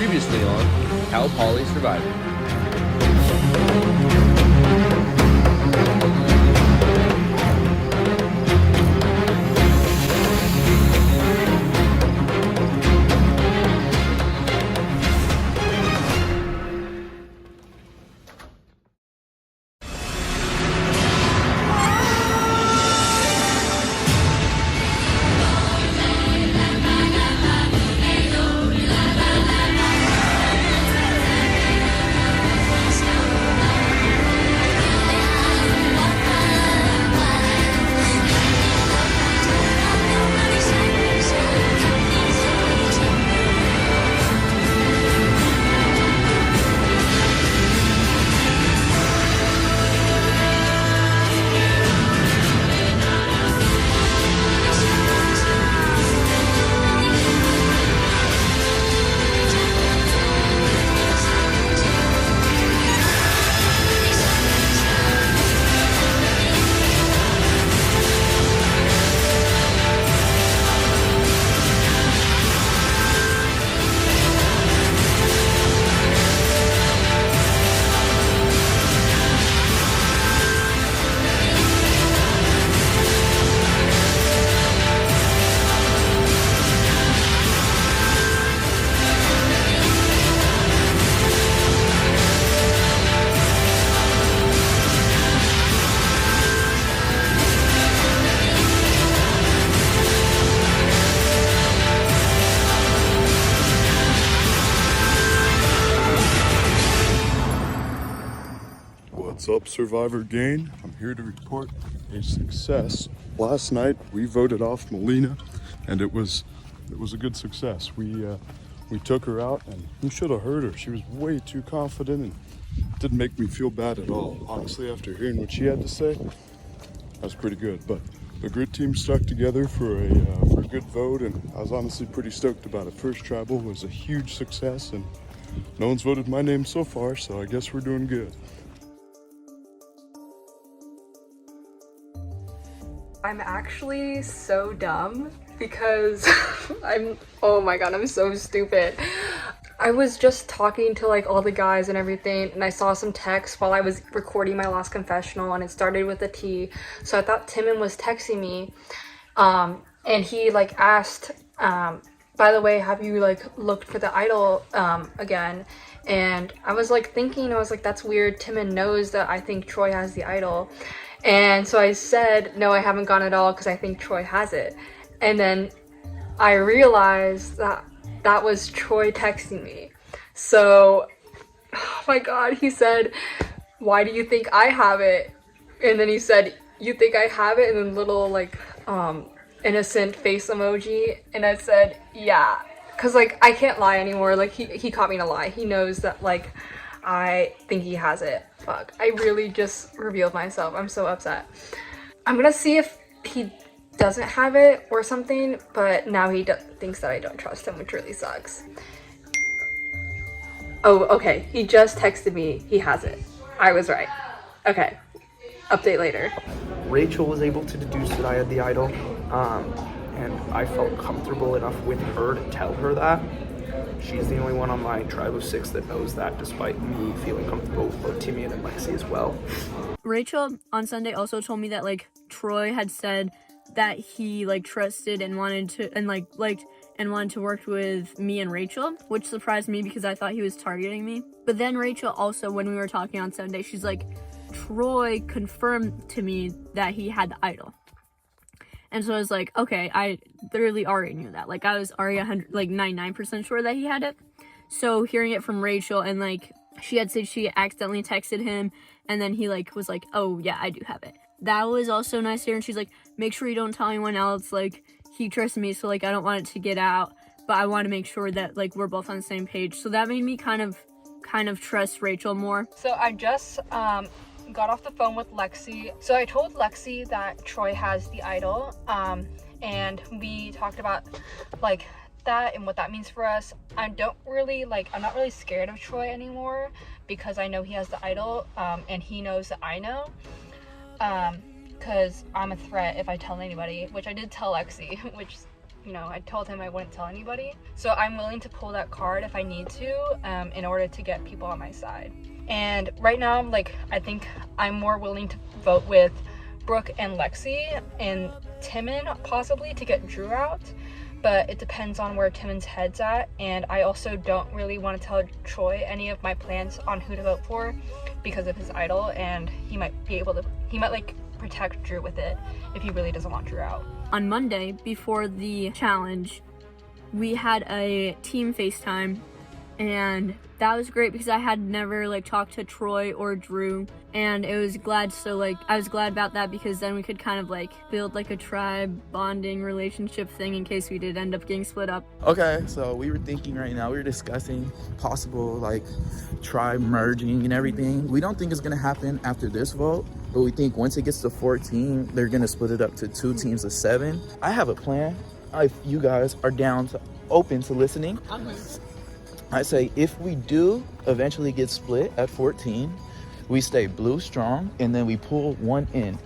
Previously on How Polly Survived. What's up, Survivor Gain? I'm here to report a success. Last night we voted off Melina, and it was a good success. We took her out, and you should have heard her. She was way too confident, and it didn't make me feel bad at all. Honestly, after hearing what she had to say, that was pretty good. But the grid team stuck together for a good vote, and I was honestly pretty stoked about it. First tribal was a huge success, and no one's voted my name so far, so I guess we're doing good. I'm actually so dumb because oh my god, I'm so stupid. I was just talking to like all the guys and everything, and I saw some text while I was recording my last confessional, and it started with a T. So I thought Timon was texting me, and he like asked, by the way, have you like looked for the idol again? And I was like thinking, I was like, that's weird. Timon knows that I think Troy has the idol. And so I said, no, I haven't gone at all because I think Troy has it. And then I realized that that was Troy texting me. So, oh my god, he said, why do you think I have it? And then he said, you think I have it? And then little like innocent face emoji. And I said, yeah. Because like I can't lie anymore. Like he caught me in a lie. He knows that like I think he has it. Fuck, I really just revealed myself. I'm so upset. I'm gonna see if he doesn't have it or something, but now he thinks that I don't trust him, which really sucks. Oh, okay, he just texted me. He has it. I was right. Okay, update later. Rachel was able to deduce that I had the idol, and I felt comfortable enough with her to tell her that. She's the only one on my tribe of 6 that knows that, despite me feeling comfortable with both Timian and Lexi as well. Rachel on Sunday also told me that like Troy had said that he like trusted and wanted to and like liked and wanted to work with me and Rachel, which surprised me because I thought he was targeting me. But then Rachel also, when we were talking on Sunday, she's like, Troy confirmed to me that he had the idol. And so I was like, okay, I literally already knew that. Like I was already 99% sure that he had it. So hearing it from Rachel, and like she had said she accidentally texted him, and then he like was like, oh yeah, I do have it. That was also nice to hear. And she's like, make sure you don't tell anyone else. Like he trusts me, so like I don't want it to get out, but I want to make sure that like we're both on the same page. So that made me kind of trust Rachel more. So I just got off the phone with Lexi. So I told Lexi that Troy has the idol, and we talked about like that and what that means for us. I'm not really scared of Troy anymore because I know he has the idol, and he knows that I know, because I'm a threat if I tell anybody, which I did tell Lexi, which you know, I told him I wouldn't tell anybody. So I'm willing to pull that card if I need to, in order to get people on my side. And right now, like, I think I'm more willing to vote with Brooke and Lexi and Timon possibly to get Drew out. But it depends on where Timon's head's at, and I also don't really want to tell Troy any of my plans on who to vote for because of his idol, and he might like protect Drew with it if he really doesn't want Drew out. On Monday, before the challenge, we had a team FaceTime, and that was great because I had never like talked to Troy or Drew, and I was glad about that because then we could kind of like build like a tribe bonding relationship thing in case we did end up getting split up. Okay, so we were thinking right now, we were discussing possible like tribe merging and everything. We don't think it's gonna happen after this vote, but we think once it gets to 14, they're gonna split it up to 2 teams of 7. I have a plan. If you guys are open to listening, I say if we do eventually get split at 14, we stay blue strong, and then we pull one in.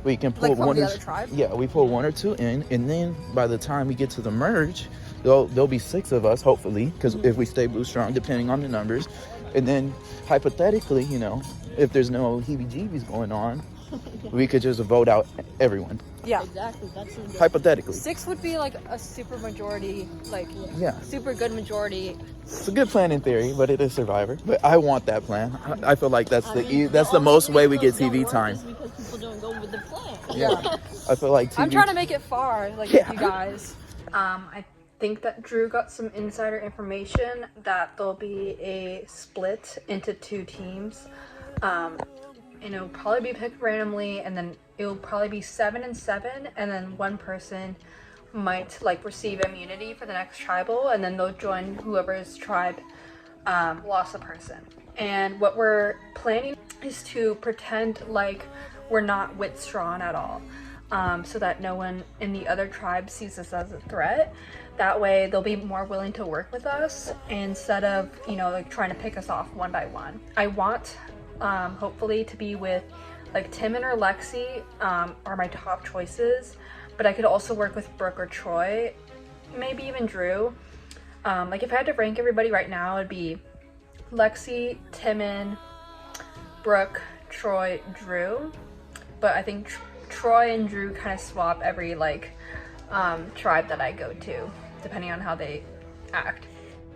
We can pull one. The other tribe? Yeah, we pull 1 or 2 in, and then by the time we get to the merge, there'll be 6 of us hopefully, because if we stay blue strong, depending on the numbers, and then hypothetically, you know, if there's no heebie-jeebies going on, we could just vote out everyone. Yeah. Exactly. That's Hypothetically. 6 would be like a super majority, like Yeah. super good majority. It's a good plan in theory, but it is Survivor. But I want that plan. I feel like that's the most way we get TV time. because people don't go with the plan. Yeah. I feel like TV. I'm trying to make it far, like with you guys. I think that Drew got some insider information that there'll be a split into 2 teams. And it'll probably be picked randomly, and then it'll probably be 7 and 7, and then one person might like receive immunity for the next tribal, and then they'll join whoever's tribe lost a person. And what we're planning is to pretend like we're not withdrawn at all, so that no one in the other tribe sees us as a threat. That way they'll be more willing to work with us instead of, you know, like trying to pick us off one by one. I want hopefully to be with like Timon or Lexi are my top choices, but I could also work with Brooke or Troy, maybe even Drew. Like if I had to rank everybody right now, it'd be Lexi, Timon, Brooke, Troy, Drew. But I think Troy and Drew kind of swap every like tribe that I go to, depending on how they act.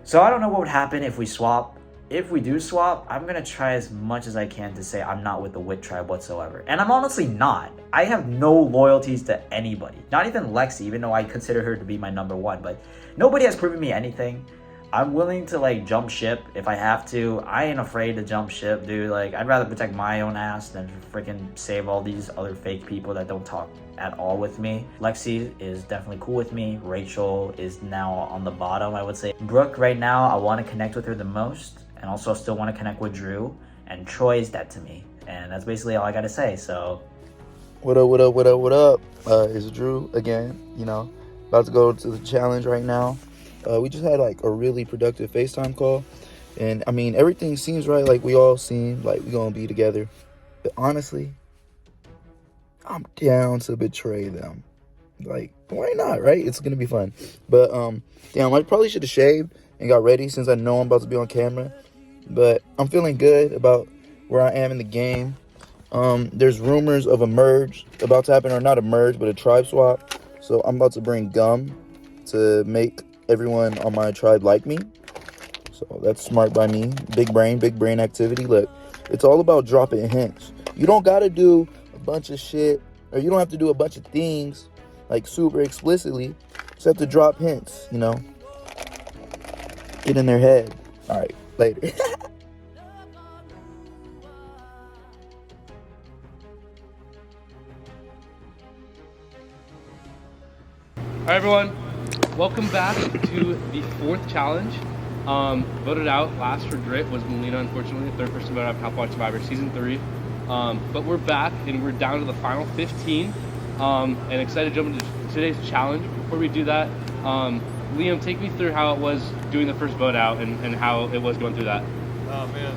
So I don't know what would happen if we swap. If we do swap, I'm gonna try as much as I can to say I'm not with the Wit tribe whatsoever. And I'm honestly not. I have no loyalties to anybody. Not even Lexi, even though I consider her to be my number 1. But nobody has proven me anything. I'm willing to like jump ship if I have to. I ain't afraid to jump ship, dude. Like, I'd rather protect my own ass than freaking save all these other fake people that don't talk at all with me. Lexi is definitely cool with me. Rachel is now on the bottom, I would say. Brooke, right now, I want to connect with her the most. And also still want to connect with Drew. And Troy is dead to me. And that's basically all I gotta say, so. What up? It's Drew again, you know. About to go to the challenge right now. We just had like a really productive FaceTime call. And I mean, everything seems right. Like we all seem like we're gonna be together. But honestly, I'm down to betray them. Like, why not, right? It's gonna be fun. But damn, I probably should have shaved and got ready since I know I'm about to be on camera. But I'm feeling good about where I am in the game. There's rumors of a merge about to happen, or not a merge, but a tribe swap. So I'm about to bring gum to make everyone on my tribe like me. So that's smart by me. Big brain activity. Look, it's all about dropping hints. You don't got to do a bunch of shit, or you don't have to do a bunch of things like super explicitly. You just have to drop hints, you know. Get in their head. All right, later. All right, everyone. Welcome back to the 4th challenge. Voted out last for Grit was Melina, unfortunately, the 3rd person voted out of Outwit Survivor Season 3. But we're back, and we're down to the final 15. And excited to jump into today's challenge. Before we do that, Liam, take me through how it was doing the first vote out and how it was going through that. Oh man,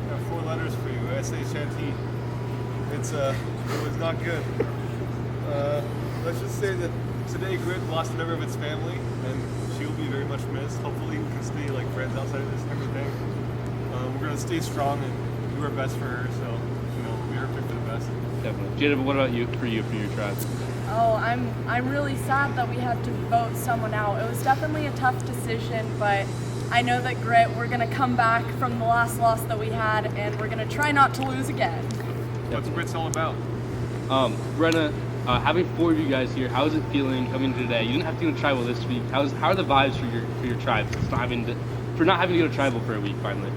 I got 4 letters for you. S-H-N-T. It was not good. Let's just say that Today, Grit lost a member of its family, and she will be very much missed. Hopefully, we can stay like friends outside of this and everything. We're gonna stay strong and do our best for her. So, we are pick for the best. Definitely. Jada, what about you for your tribe? Oh, I'm really sad that we had to vote someone out. It was definitely a tough decision, but I know that Grit, we're gonna come back from the last loss that we had, and we're gonna try not to lose again. What's Grit's all about? Brenna, having 4 of you guys here, how is it feeling coming today? You didn't have to go to tribal this week. How are the vibes for your tribe? For not having to go to tribal for a week finally.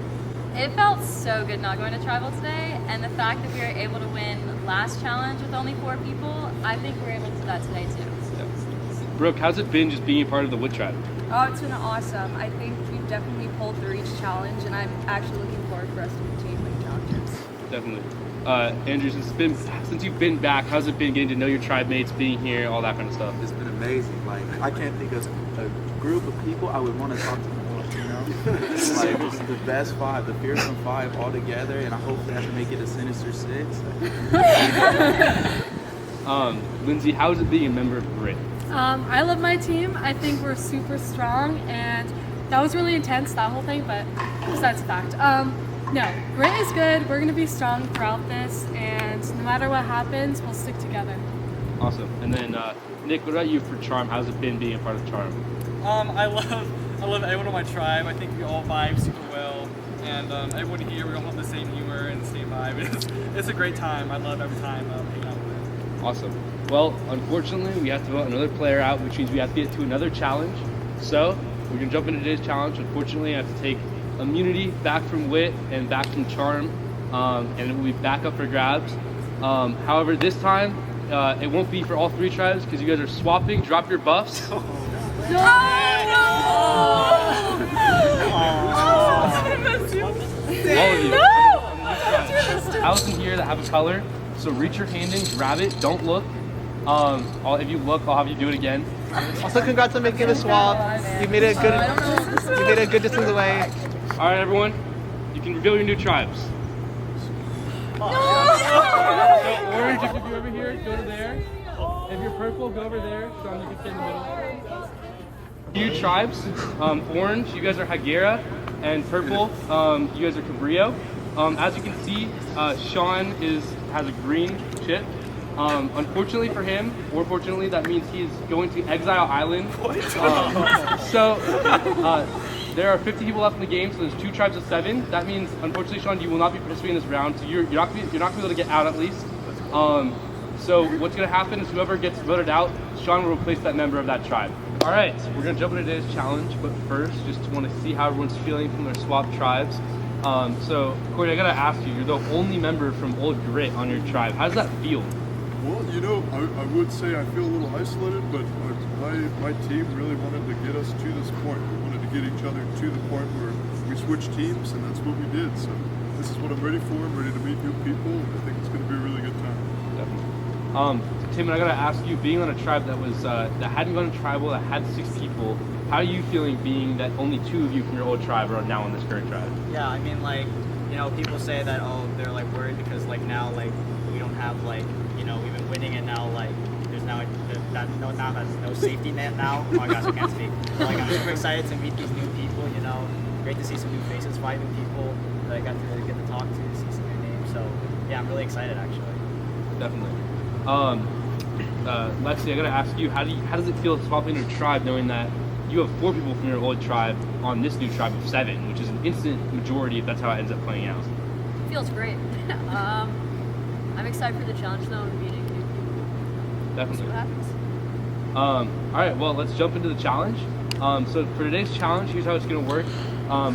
It felt so good not going to tribal today, and the fact that we were able to win last challenge with only 4 people, I think we're able to do that today too. Yeah. Brooke, how's it been just being a part of the Wood tribe? Oh, it's been awesome. I think we've definitely pulled through each challenge, and I'm actually looking forward for us to continue winning challenges. Definitely. Andrew, since you've been back, how's it been getting to know your tribe mates, being here, all that kind of stuff? It's been amazing. Like, I can't think of a group of people I would want to talk to more, It's like the best 5, the fearsome 5 all together, and I hopefully I can make it a sinister 6. Lindsay, how is it being a member of Grit? I love my team. I think we're super strong, and that was really intense, that whole thing, but besides the fact. No, Grit is good. We're going to be strong throughout this, and no matter what happens, we'll stick together. Awesome. And then, Nick, what about you for Charm? How's it been being a part of Charm? I love everyone on my tribe. I think we all vibe super well, and everyone here, we all have the same humor and the same vibe. It's a great time. I love every time hanging out with them. Awesome. Well, unfortunately, we have to vote another player out, which means we have to get to another challenge. So, we're going to jump into today's challenge. Unfortunately, I have to take immunity back from Wit and back from Charm, and it will be back up for grabs. However, this time, it won't be for all 3 tribes because you guys are swapping. Drop your buffs. No! All of you. Allison here that have a color, so reach your hand in, grab it, don't look. If you look, I'll have you do it again. Also, congrats on making a swap. You made it a good distance away. All right, everyone, you can reveal your new tribes. So orange, if you're over here, go to there. If you're purple, go over there. Sean, you can stay in the middle. New tribes. Orange, you guys are Hagera, and purple, you guys are Cabrillo. As you can see, Sean has a green chip. Unfortunately for him, or fortunately, that means he's going to Exile Island. There are 50 people left in the game, so there's 2 tribes of 7. That means, unfortunately, Sean, you will not be participating in this round, so you're not going to be able to get out at least. So what's going to happen is whoever gets voted out, Sean will replace that member of that tribe. All right, we're going to jump into today's challenge, but first, just want to see how everyone's feeling from their swap tribes. So, Corey, I got to ask you, you're the only member from Old Grit on your tribe. How does that feel? Well, I would say I feel a little isolated, but my team really wanted to get us to this point. We wanted to get each other to the point where we switched teams, and that's what we did. So this is what I'm ready for. I'm ready to meet new people, and I think it's going to be a really good time. Definitely. Tim, and I got to ask you, being on a tribe that hadn't gone to tribal, that had 6 people, how are you feeling being that only 2 of you from your old tribe are now on this current tribe? Yeah, I mean, people say that, they're worried because now we don't have we've been winning, and now there's now that's no safety net now. Oh my gosh, I can't speak. But, I'm super excited to meet these new people. Great to see some new faces, 5 new people that I got to talk to, see some new names. So yeah, I'm really excited actually. Definitely. Lexi, I gotta ask you, how does it feel swapping your tribe, knowing that you have 4 people from your old tribe on this new tribe of 7, which is an instant majority if that's how it ends up playing out? Feels great. I'm excited for the challenge though and meeting new people. Definitely. See what happens. All right, well, let's jump into the challenge. So for today's challenge, here's how it's gonna work.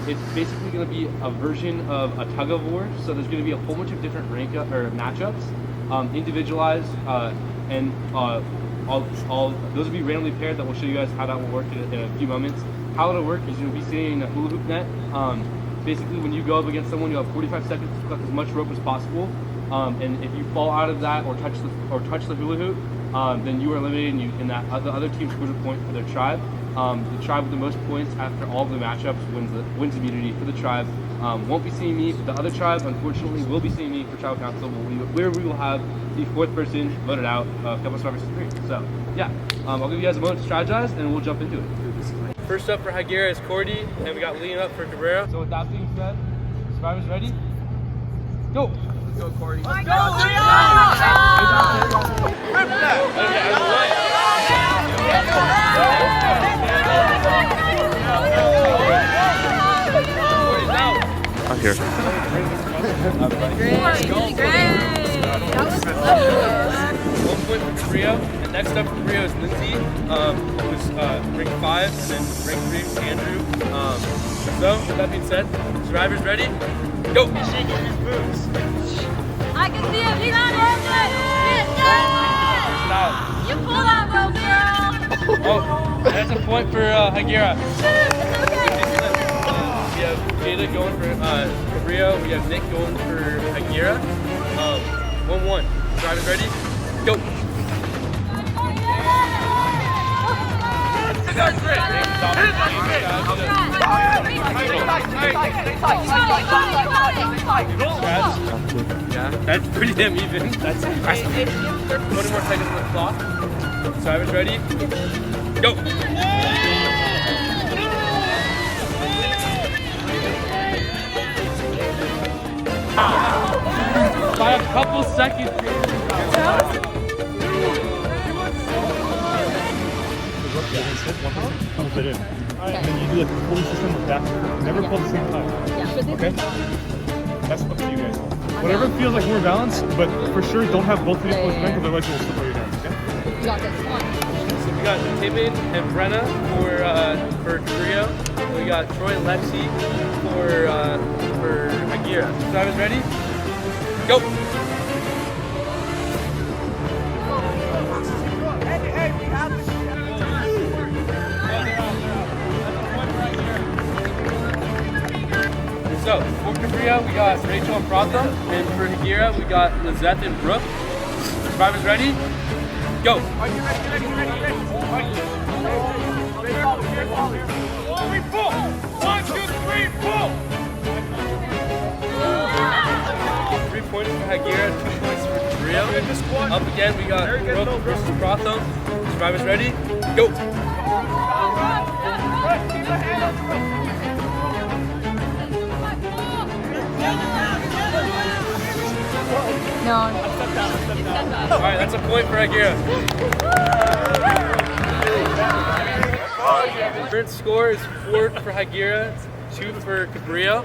It's basically gonna be a version of a tug of war. So there's gonna be a whole bunch of different matchups, individualized, and all those will be randomly paired. That will show you guys how that will work in a few moments. How it'll work is you'll be seeing a hula hoop net. Basically, when you go up against someone, you have 45 seconds to collect as much rope as possible. And if you fall out of that or touch the hula hoop, then you are eliminated, and the other team scores a point for their tribe. The tribe with the most points after all of the matchups wins immunity for the tribe. Won't be seeing me, but the other tribe, unfortunately, will be seeing me for tribal council, where we will have the 4th person voted out of Couple Survivors 3. So, yeah, I'll give you guys a moment to strategize, and we'll jump into it. First up for Hagera is Cordy, and we got Lean up for Cabrera. So with that being said, Survivors ready? Go! Let's go, Cordy. Let's go, I'm here. Great. That was close. 1 point for Cabrillo, and next up for Cabrillo is Lindsay, who's rank 5, and then rank 3 is Andrew. So, with that being said, Survivors ready? Go! I can see him. He's on it. You pull that rope, girl. Oh, that's a point for Hagera. We have Jada going for Cabrillo. We have Nick going for Hagera. 1-1. Survivors ready? Go! Yeah, that's pretty damn even. That's impressive. 20 more seconds on the clock. Survivors ready? Go! By a couple seconds. Pump it in. And then you do like a pulling system back. Never pull at the same time. Okay? That's up to you guys. Whatever feels like more balanced, but for sure don't have both of these close strength, otherwise you'll slip out your hands, okay? You got this one. So we got Timid and Brenna for Cabrillo. We got Troy and Lexi for Hagera. Survivors ready? Go! So, for Cabrillo, we got Rachel and Pratham, and for Hagera, we got Lizette and Brooke. Survivors ready? Go! Are you ready? We pull! 1, 2, 3, pull! 3 points for Hagera, 2 points for Cabrillo. Up again, we got Brooke versus Pratham. Survivors ready? Go! No. Alright, that's a point for Hagera. Current score is 4 for Hagera, 2 for Cabrillo.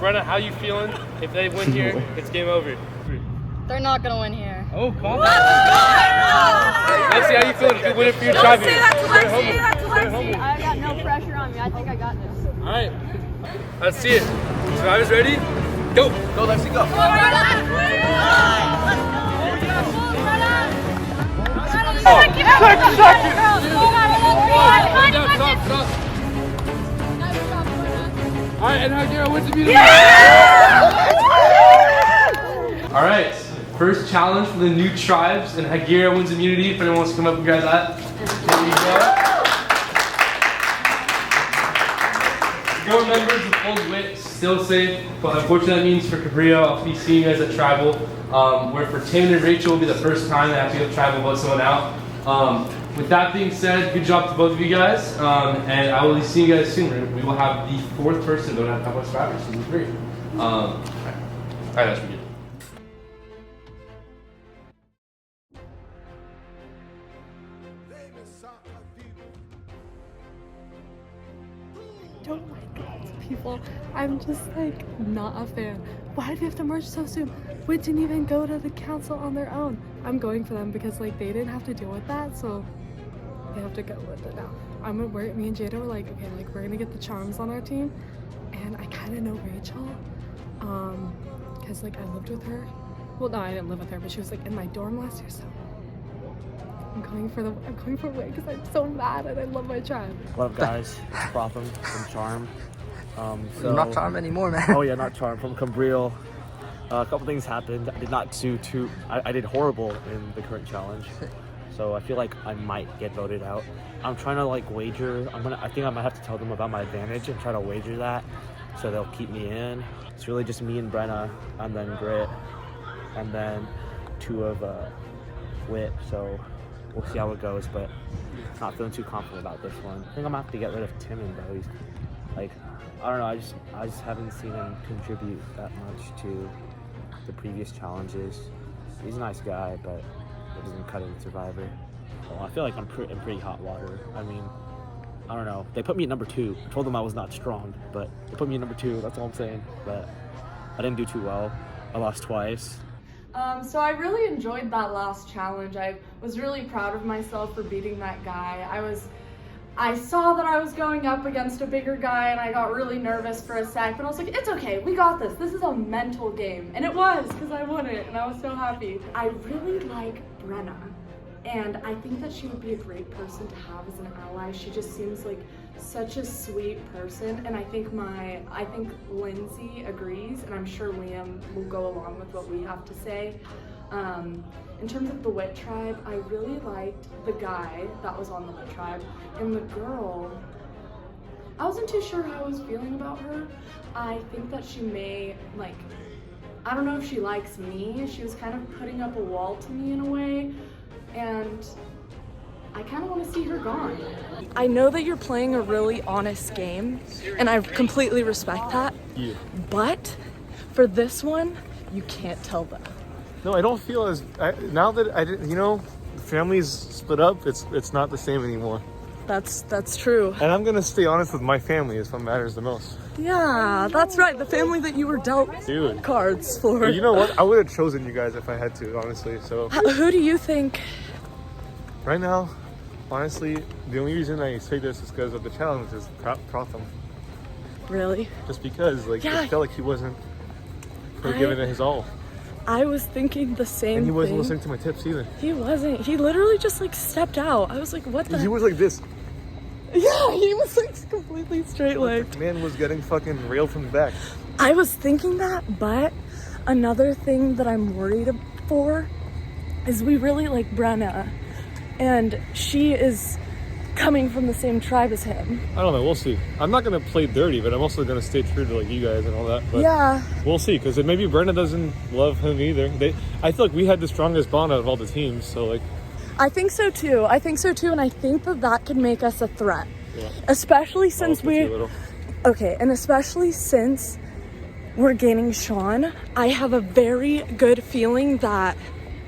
Brenna, how you feeling? If they win here, it's game over. They're not gonna win here. Oh, calm down. Lexi, how you feeling? If you win it for your tribe here. Say that to Lexi. I got no pressure on me. I think I got this. Alright, let's see it. Survivors ready? Go! Go, Lexi, go. Alright, and Hagera wins the music. Alright, first challenge for the new tribes, and Hagera wins immunity. If anyone wants to come up and grab that. Here we go. 4 members of Old Wit still safe, but unfortunately that means for Cabrillo, I'll be seeing you guys at Tribal, where for Tim and Rachel will be the first time they have to go to Tribal vote someone out. With that being said, good job to both of you guys, and I will be seeing you guys soon. We will have the 4th person vote out Couple Survivors season 3. Alright, that's pretty good. Don't like lots of people. I'm just like not a fan. Why did they have to merge so soon? We didn't even go to the council on their own. I'm going for them because like they didn't have to deal with that, so they have to go with it now. Me and Jada were like, okay, like we're gonna get the charms on our team, and I kind of know Rachel, because like I lived with her. Well, no, I didn't live with her, but she was like in my dorm last year, so I'm going for Wade because I'm so mad and I love my tribe. What up, guys? It's Protham from Charm. You're not Charm anymore, man. Oh yeah, not Charm, from Cabrillo. A couple things happened. I did not do I did horrible in the current challenge. so I feel like I might get voted out. I'm trying to like wager. I think I might have to tell them about my advantage and try to wager that, so they'll keep me in. It's really just me and Brenna, and then Grit, and then 2 of Wit. So we'll see how it goes, but not feeling too confident about this one. I think I'm gonna have to get rid of Timon though. He's like, I don't know. I just haven't seen him contribute that much to the previous challenges. He's a nice guy, but it doesn't cut it in Survivor. Well, I feel like I'm pretty hot water. I mean, I don't know. They put me at number 2. I told them I was not strong, but they put me at number 2. That's all I'm saying. But I didn't do too well. I lost twice. So I really enjoyed that last challenge. I was really proud of myself for beating that guy. I saw that I was going up against a bigger guy and I got really nervous for a sec, but I was like, it's okay, we got this. This is a mental game. And it was, because I won it and I was so happy. I really like Brenna, and I think that she would be a great person to have as an ally. She just seems like such a sweet person, and I think Lindsay agrees, and I'm sure Liam will go along with what we have to say. In terms of the Wit tribe, I really liked the guy that was on the Wit tribe, and the girl, I wasn't too sure how I was feeling about her. I think that she may, like, I don't know if she likes me. She was kind of putting up a wall to me in a way, and I kind of want to see her gone. I know that you're playing a really honest game, and I completely respect that. Yeah. But for this one, you can't tell that. No, I don't feel as now that I didn't. You know, families split up. It's not the same anymore. That's true. And I'm gonna stay honest with my family is what matters the most. Yeah, that's right. The family that you were dealt cards for. But you know what? I would have chosen you guys if I had to, honestly. So. Who do you think? Right now, honestly, the only reason I say this is because of the challenge is Protham. Really? Just because, like, Yeah. it felt like he wasn't giving it his all. I was thinking the same And he wasn't thing. listening to my tips either. He wasn't. He literally just like stepped out. I was like, what the? He was like this. Yeah, he was like completely straight legged. Man was getting fucking railed from the back. I was thinking that, but another thing that I'm worried for is we really like Brenna, and she is coming from the same tribe as him. I don't know, we'll see. I'm not gonna play dirty, but I'm also gonna stay true to like you guys and all that. But yeah, we'll see, because maybe Brenna doesn't love him either. I feel like we had the strongest bond out of all the teams, so like. I think so too, and I think that could make us a threat. Yeah. Especially since especially since we're gaining Sean. I have a very good feeling that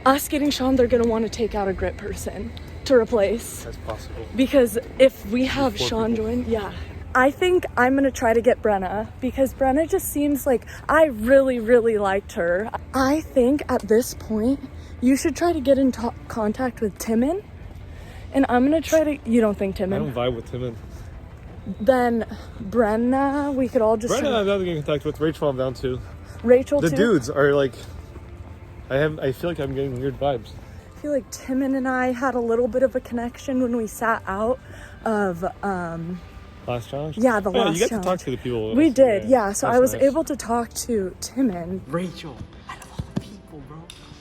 us getting Sean, they're gonna want to take out a Grit person to replace. That's possible. Because if we have Sean join, yeah. I think I'm gonna try to get Brenna, because Brenna just seems like, I really, really liked her. I think at this point, you should try to get in contact with Timon, and I'm gonna try to, you don't think Timon? I don't vibe with Timon. Then Brenna, we could all just... Brenna I'm not getting in contact with. Rachel I'm down to. Rachel too? The dudes are like, I feel like I'm getting weird vibes. I feel like Timon and I had a little bit of a connection when we sat out of last challenge? Yeah, the last challenge. You got to talk to the people. We did, yeah. So I was nice. able to talk to Timon. Rachel, out of all the people, bro,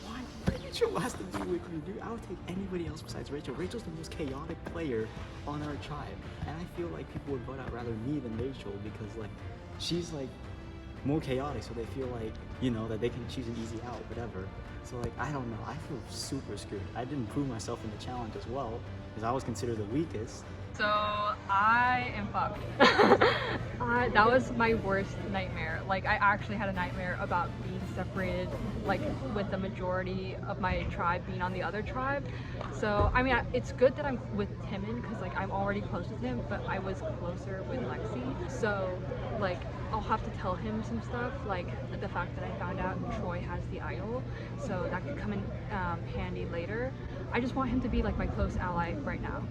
why Rachel has to be with you, dude? I would take anybody else besides Rachel. Rachel's the most chaotic player on our tribe, and I feel like people would vote out rather me than Rachel, because like she's like more chaotic, so they feel like, you know, that they can choose an easy out, whatever. So like, I don't know, I feel super screwed. I didn't prove myself in the challenge as well, because I was considered the weakest. So I am fucked. That was my worst nightmare. Like, I actually had a nightmare about being separated, like with the majority of my tribe being on the other tribe. So I mean, it's good that I'm with Timon, because like I'm already close with him, but I was closer with Lexi. So like, I'll have to tell him some stuff, like the fact that I found out Troy has the idol, so that could come in handy later. I just want him to be like my close ally right now.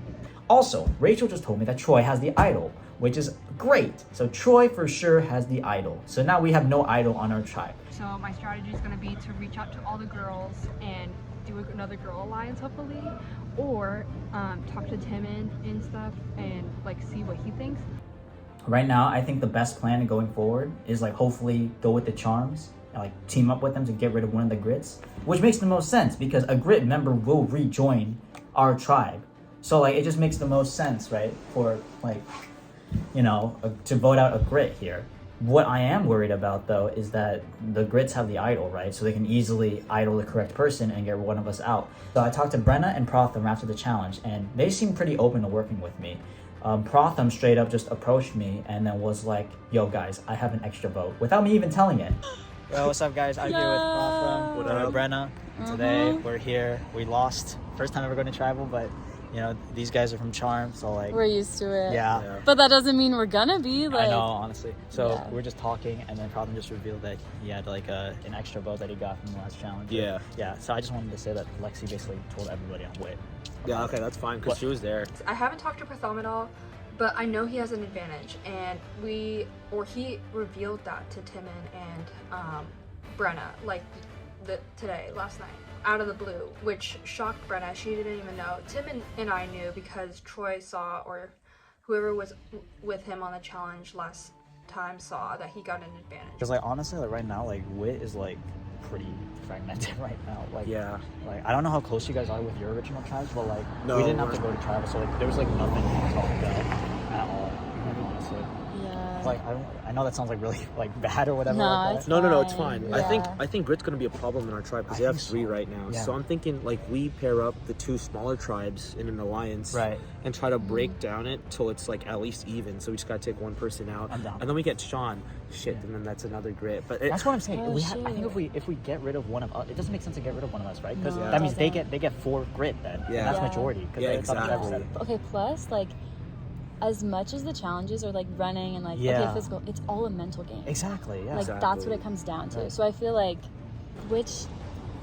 Also, Rachel just told me that Troy has the idol, which is great. So Troy for sure has the idol. So now we have no idol on our tribe. So my strategy is going to be to reach out to all the girls and do another girl alliance hopefully, or talk to Timon and stuff and like see what he thinks. Right now, I think the best plan going forward is like hopefully go with the charms and like team up with them to get rid of one of the grits, which makes the most sense because a grit member will rejoin our tribe. So like it just makes the most sense, right? For like, you know, to vote out a grit here. What I am worried about though is that the grits have the idol, right? So they can easily idol the correct person and get one of us out. So I talked to Brenna and Protham after the challenge, and they seem pretty open to working with me. Protham straight up just approached me and then was like, yo guys, I have an extra vote, without me even telling it. Yo, what's up guys? I'm here with Protham, with Brenna. Today we're here. We lost. First time ever going to tribal, but you know, these guys are from Charm, so like We're used to it. Yeah. But that doesn't mean we're gonna be like. I know, honestly. So Yeah. we're just talking, and then Protham just revealed that he had like an extra vote that he got from the last challenge. Yeah. Yeah. So I just wanted to say that Lexi basically told everybody on Wit. Yeah, okay, that's fine, because she was there. I haven't talked to Pratham at all, but I know he has an advantage, and he revealed that to Timon and Brenna like last night, out of the blue, which shocked Brenna. She didn't even know. Timon and I knew because Troy saw, or whoever was with him on the challenge last time saw that he got an advantage. Because like honestly, like right now, like Wit is like pretty fragmented right now. Like yeah, like I don't know how close you guys are with your original tribes, but like No, we didn't have to go to tribal, so like there was like nothing to talk about at all. Like, honestly. Yeah. Like I know that sounds like really like bad or whatever. No, like it's that. No, it's fine. Yeah. I think grit's gonna be a problem in our tribe because they have 3 right now. Yeah. So I'm thinking like we pair up the 2 smaller tribes in an alliance, Right. and try to break down it till it's like at least even. So we just gotta take one person out, I'm down. and then we get Sean. Shit, and then that's another grit. But That's what I'm saying. Oh, I think shit. if we get rid of one of us, it doesn't make sense to get rid of one of us, right? Because No, that it means doesn't. they get 4 grit then. Yeah. And that's Yeah. majority. Yeah, It's up to exactly. everybody. Okay, plus like as much as the challenges are like running and like Yeah. okay physical, it's all a mental game. Exactly. Yeah. Like that's what it comes down to. Right. So I feel like which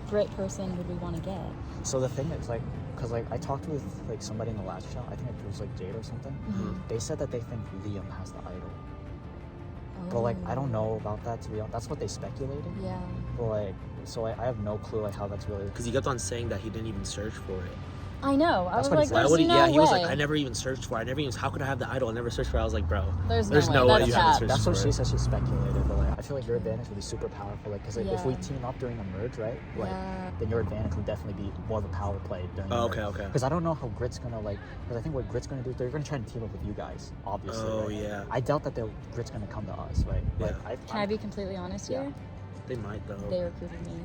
grit person would we want to get? So the thing is like, because like I talked with like somebody in the last show, I think it was like Jade or something. They said that they think Liam has the idol. But like I don't know about that, to be honest. That's what they speculated. Yeah. But like, so I have no clue like how that's really. because he kept on saying that he didn't even search for it. I know. I That's was what he like, said. Why there's would he? no Yeah, way. he was like, I never even searched for it. I never even. How could I have the idol? I never searched for it. I was like, bro, There's there's no no way. way That's you haven't cap. searched That's what for she it. said. She speculated, but like I feel like your advantage would be super powerful. Like, because like, if we Yeah. team up during a merge, right? Like, Yeah. then your advantage would definitely be more of a power play during. Oh, the merge. okay. Because I don't know how Grit's gonna like. Because I think what Grit's gonna do, they're gonna try to team up with you guys, obviously. Oh, right? yeah. I doubt that Grit's gonna come to us, right? Like, Yeah. Can I be completely honest Yeah. here? They might though. They recruited me.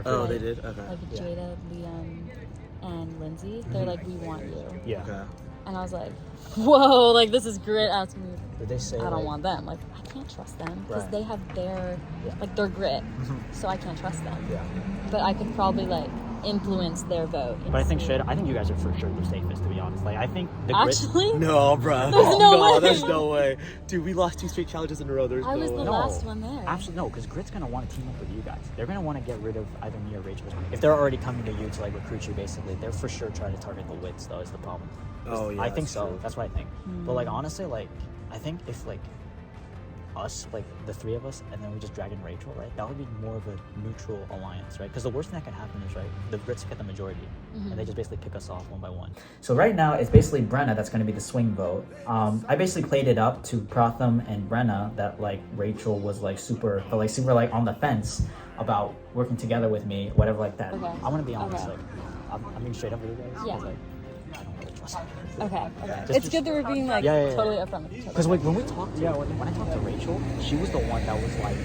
Oh, Like- they did. Okay. Like Yeah. Jada, Liam, and Lindsay. They're like, we want you. Yeah. Okay. And I was like, whoa, like this is grit asking me. Did they say? I don't like, want them. Like I can't trust them because Right. they have their Yeah. like their grit, so I can't trust them. Yeah. But I could probably like influence their vote. But I think I think you guys are for sure the safest, to be honest. Like I think the Grit. Actually, No, bro. There's no way. There's no way. Dude, we lost 2 straight challenges in a row. There's I no was the way. No. last one there. Absolutely no, because Grit's gonna want to team up with you guys. They're gonna want to get rid of either me or Rachel. If they're already coming to you to like recruit you, basically, they're for sure trying to target the wits. Though is the problem. Oh, yeah, I think that's so. true. That's what I think. But like honestly, like I think if like us, like the 3 of us, and then we just drag in Rachel, right? That would be more of a neutral alliance, right? Because the worst thing that can happen is right, the Brits get the majority, and they just basically pick us off one by one. So right now, it's basically Brenna that's going to be the swing vote. I basically played it up to Protham and Brenna that like Rachel was like super like on the fence about working together with me, whatever like that. Okay. I'm gonna be honest, Okay. like I'm being straight up with you guys. 'Cause, Yeah. like, I don't really trust them. Okay. Just- It's good that we're being like Yeah. totally upfront with each other. Because like when we talked to when I talked to Rachel, she was the one that was like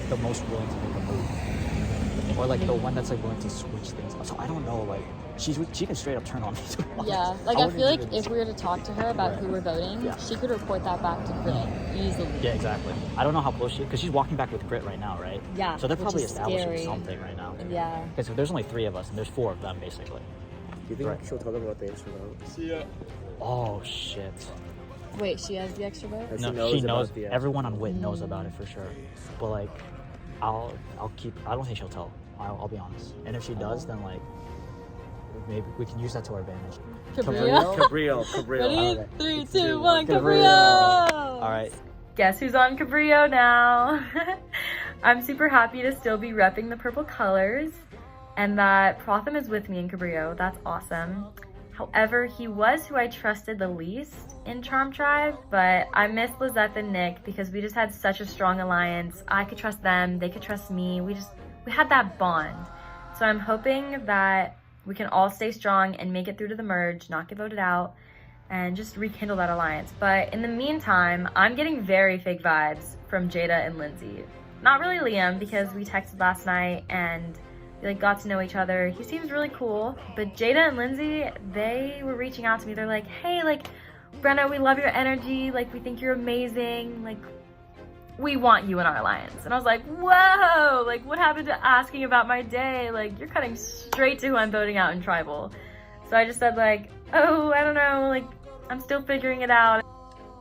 the most willing to make a move, or like the one that's like willing to switch things up. So I don't know, like she can straight up turn on me. To be honest. Yeah, like I wouldn't feel like even- if we were to talk to her about Right. who we're voting, Yeah. she could report that back to Grit easily. Yeah, exactly. I don't know how close because she's walking back with Grit right now, right? Yeah, So they're which probably is establishing scary. something right now. Yeah. Because there's only 3 of us and there's 4 of them basically. Do you think Right. she'll talk about the extra vote? Oh shit. Wait, she has the extra vote? Or No, knows she about knows. the extra Everyone on Wit knows about it for sure. But like, I'll keep. I don't think she'll tell. I'll be honest. And if she does, then like, maybe we can use that to our advantage. Cabrillo? Cabrillo. Ready? Alright. 3, 2, 1, Cabrillo. Cabrillo! All right. Guess who's on Cabrillo now? I'm super happy to still be repping the purple colors and that Protham is with me in Cabrillo. That's awesome. However, he was who I trusted the least in Charm Tribe, but I miss Lizette and Nick because we just had such a strong alliance. I could trust them, they could trust me. We had that bond. So I'm hoping that we can all stay strong and make it through to the merge, not get voted out, and just rekindle that alliance. But in the meantime, I'm getting very fake vibes from Jada and Lindsay. Not really Liam, because we texted last night and we like got to know each other. He seems really cool. But Jada and Lindsay, they were reaching out to me. They're like, hey, like, Brenna, we love your energy. Like, we think you're amazing. Like, we want you in our alliance. And I was like, whoa, like, what happened to asking about my day? Like, you're cutting straight to who I'm voting out in tribal. So I just said like, oh, I don't know, like, I'm still figuring it out.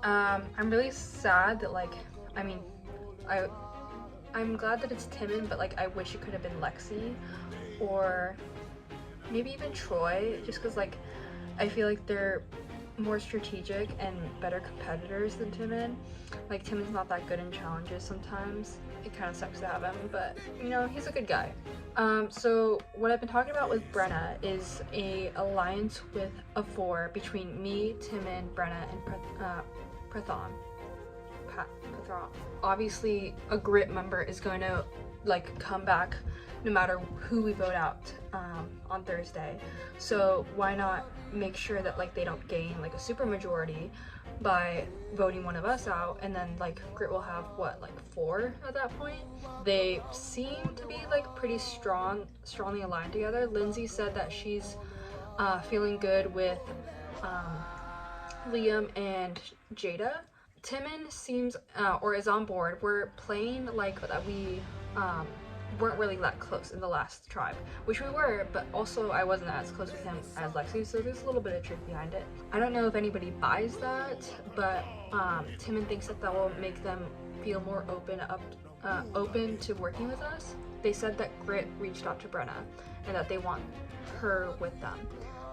I'm really sad that, like, I mean, I'm glad that it's Timon, but like, I wish it could have been Lexi or maybe even Troy, just because like, I feel like they're more strategic and better competitors than Timon. Like, Timon's not that good in challenges sometimes. It kind of sucks to have him, but you know, he's a good guy. So what I've been talking about with Brenna is a alliance with a 4 between me, Timon, Brenna, and Prathon. Obviously, a grit member is going to like come back no matter who we vote out on Thursday. So why not make sure that like they don't gain like a super majority by voting one of us out, and then like grit will have what, like 4 at that point. They seem to be like pretty strongly aligned together. Lindsay said that she's feeling good with Liam and Jada. Timon seems or is on board. We're playing like that we weren't really that close in the last tribe, which we were, but also I wasn't as close with him as Lexi, so there's a little bit of truth behind it. I don't know if anybody buys that, but Timon thinks that that will make them feel more open to working with us. They said that Grit reached out to Brenna and that they want her with them.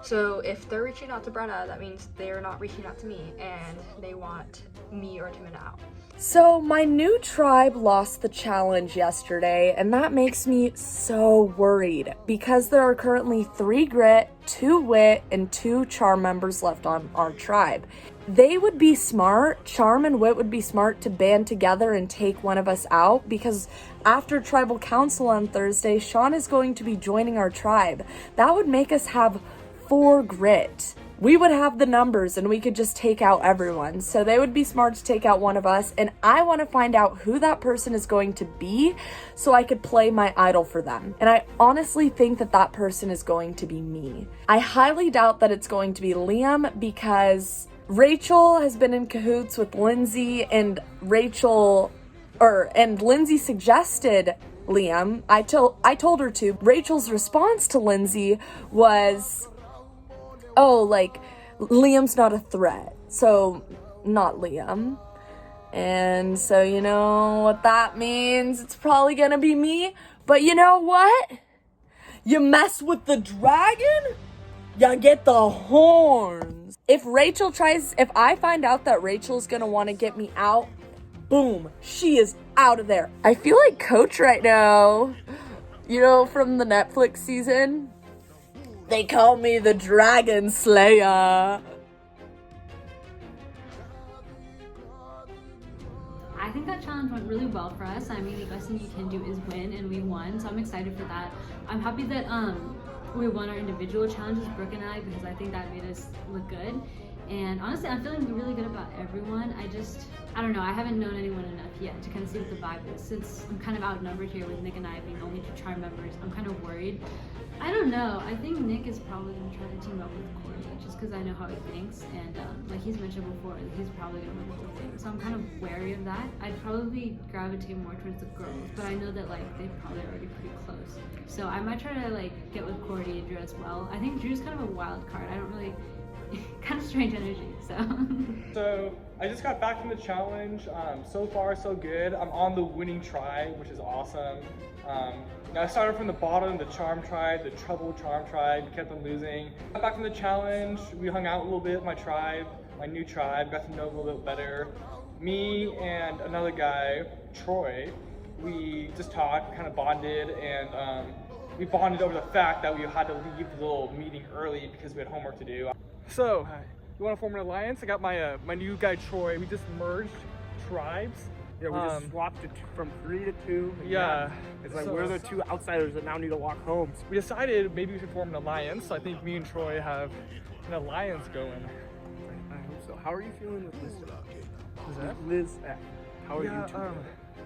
So if they're reaching out to Brenna, that means they're not reaching out to me, and they want me or Timon out. So my new tribe lost the challenge yesterday, and that makes me so worried because there are currently 3 grit, 2 wit, and 2 charm members left on our tribe. They would be smart, charm and wit would be smart to band together and take one of us out, because after tribal council on Thursday, Sean is going to be joining our tribe. That would make us have 4 grit. We would have the numbers and we could just take out everyone. So they would be smart to take out one of us, and I want to find out who that person is going to be so I could play my idol for them. And I honestly think that that person is going to be me. I highly doubt that it's going to be Liam, because Rachel has been in cahoots with Lindsay, and Lindsay suggested Liam. I told her to. Rachel's response to Lindsay was, oh, like, Liam's not a threat, so not Liam. And so you know what that means? It's probably gonna be me. But you know what? You mess with the dragon, you get the horns. If I find out that Rachel's gonna want to get me out, boom, she is out of there. I feel like Coach right now, you know, from the Netflix season. They call me the Dragon Slayer. I think that challenge went really well for us. I mean, the best thing you can do is win, and we won, so I'm excited for that. I'm happy that we won our individual challenges, Brooke and I, because I think that made us look good. And honestly, I'm feeling really good about everyone. I don't know, I haven't known anyone enough yet to kind of see what the vibe is. Since I'm kind of outnumbered here with Nick and I being only 2 charm members, I'm kind of worried. I don't know, I think Nick is probably going to try to team up with Corey, just because I know how he thinks, and like he's mentioned before, he's probably going to win the whole thing. So I'm kind of wary of that. I'd probably gravitate more towards the girls, but I know that like they're probably already pretty close. So I might try to like get with Cordy and Drew as well. I think Drew's kind of a wild card. I don't really, kind of strange energy, so. So I just got back from the challenge. So far so good. I'm on the winning tribe, which is awesome. I started from the bottom, the charm tribe, the trouble charm tribe, kept on losing. Got back from the challenge, we hung out a little bit with my tribe, my new tribe, got to know a little bit better. Me and another guy, Troy, we just talked, kind of bonded, and we bonded over the fact that we had to leave the little meeting early because we had homework to do. So, you want to form an alliance? I got my new guy Troy. We just merged tribes. Yeah, we just swapped it from 3 to 2. Yeah. It's like we're the two outsiders that now need to walk home. We decided maybe we should form an alliance. I think me and Troy have an alliance going. I hope so. How are you feeling with Liz? Is that? Liz, how are Yeah, you two?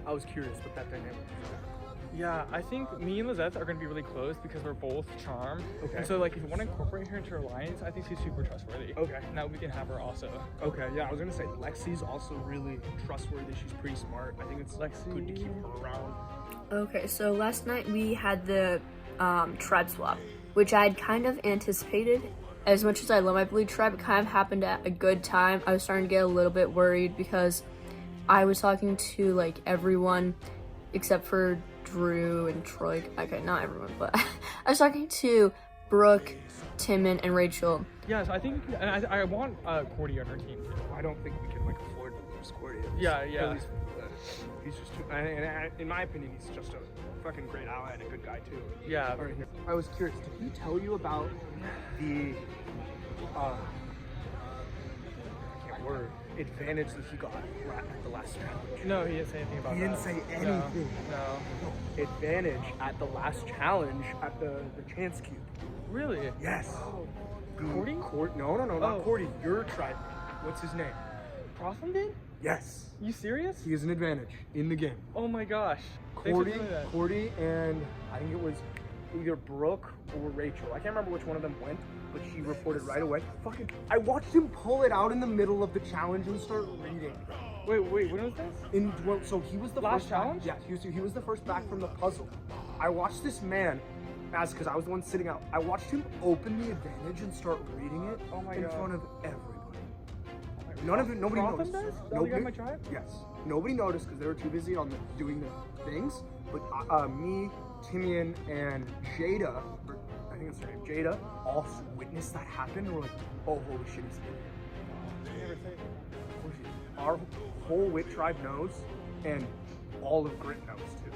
I was curious what that dynamic is. Yeah, I think me and Lizette are going to be really close because we're both charm. Okay. And so, like, if you want to incorporate her into your alliance, I think she's super trustworthy. Okay. Now we can have her also. Okay, yeah, I was gonna say Lexi's also really trustworthy. She's pretty smart. I think it's good to keep her around. Okay, so last night we had the tribe swap, which I had kind of anticipated. As much as I love my blue tribe, it kind of happened at a good time. I was starting to get a little bit worried because I was talking to like everyone except for Drew and Troy. Okay, not everyone, but I was talking to Brooke, Timon, and Rachel. Yes, I think, and I want Cordy on her team too. I don't think we can like afford to lose Cordy. Yeah. At least, he's just too, and in my opinion, he's just a fucking great ally and a good guy too. Yeah. All right, here. I was curious. Did he tell you about the advantage that he got at the last challenge? No, he didn't say anything about that. He didn't say anything. No. Advantage at the last challenge at the chance cube. Really? Yes. Cordy? No, not Cordy. Your tribe. What's his name? Protham did? Yes. You serious? He has an advantage in the game. Oh my gosh. Cordy, and I think it was either Brooke or Rachel. I can't remember which one of them went, but she reported right away. I watched him pull it out in the middle of the challenge and start reading. Wait, when was this? So he was the last first challenge? Yeah, he was the first back from the puzzle. I watched this man, because I was the one sitting out. I watched him open the advantage and start reading it in front of everybody. Nobody noticed. Nobody my tribe? Yes. Nobody noticed because they were too busy on doing the things. But me, Timian, and Jada, or I think it's her name, Jada, all witnessed that happen and were like, oh, holy shit, he's here. Our whole Wit tribe knows, and all of Grit knows too.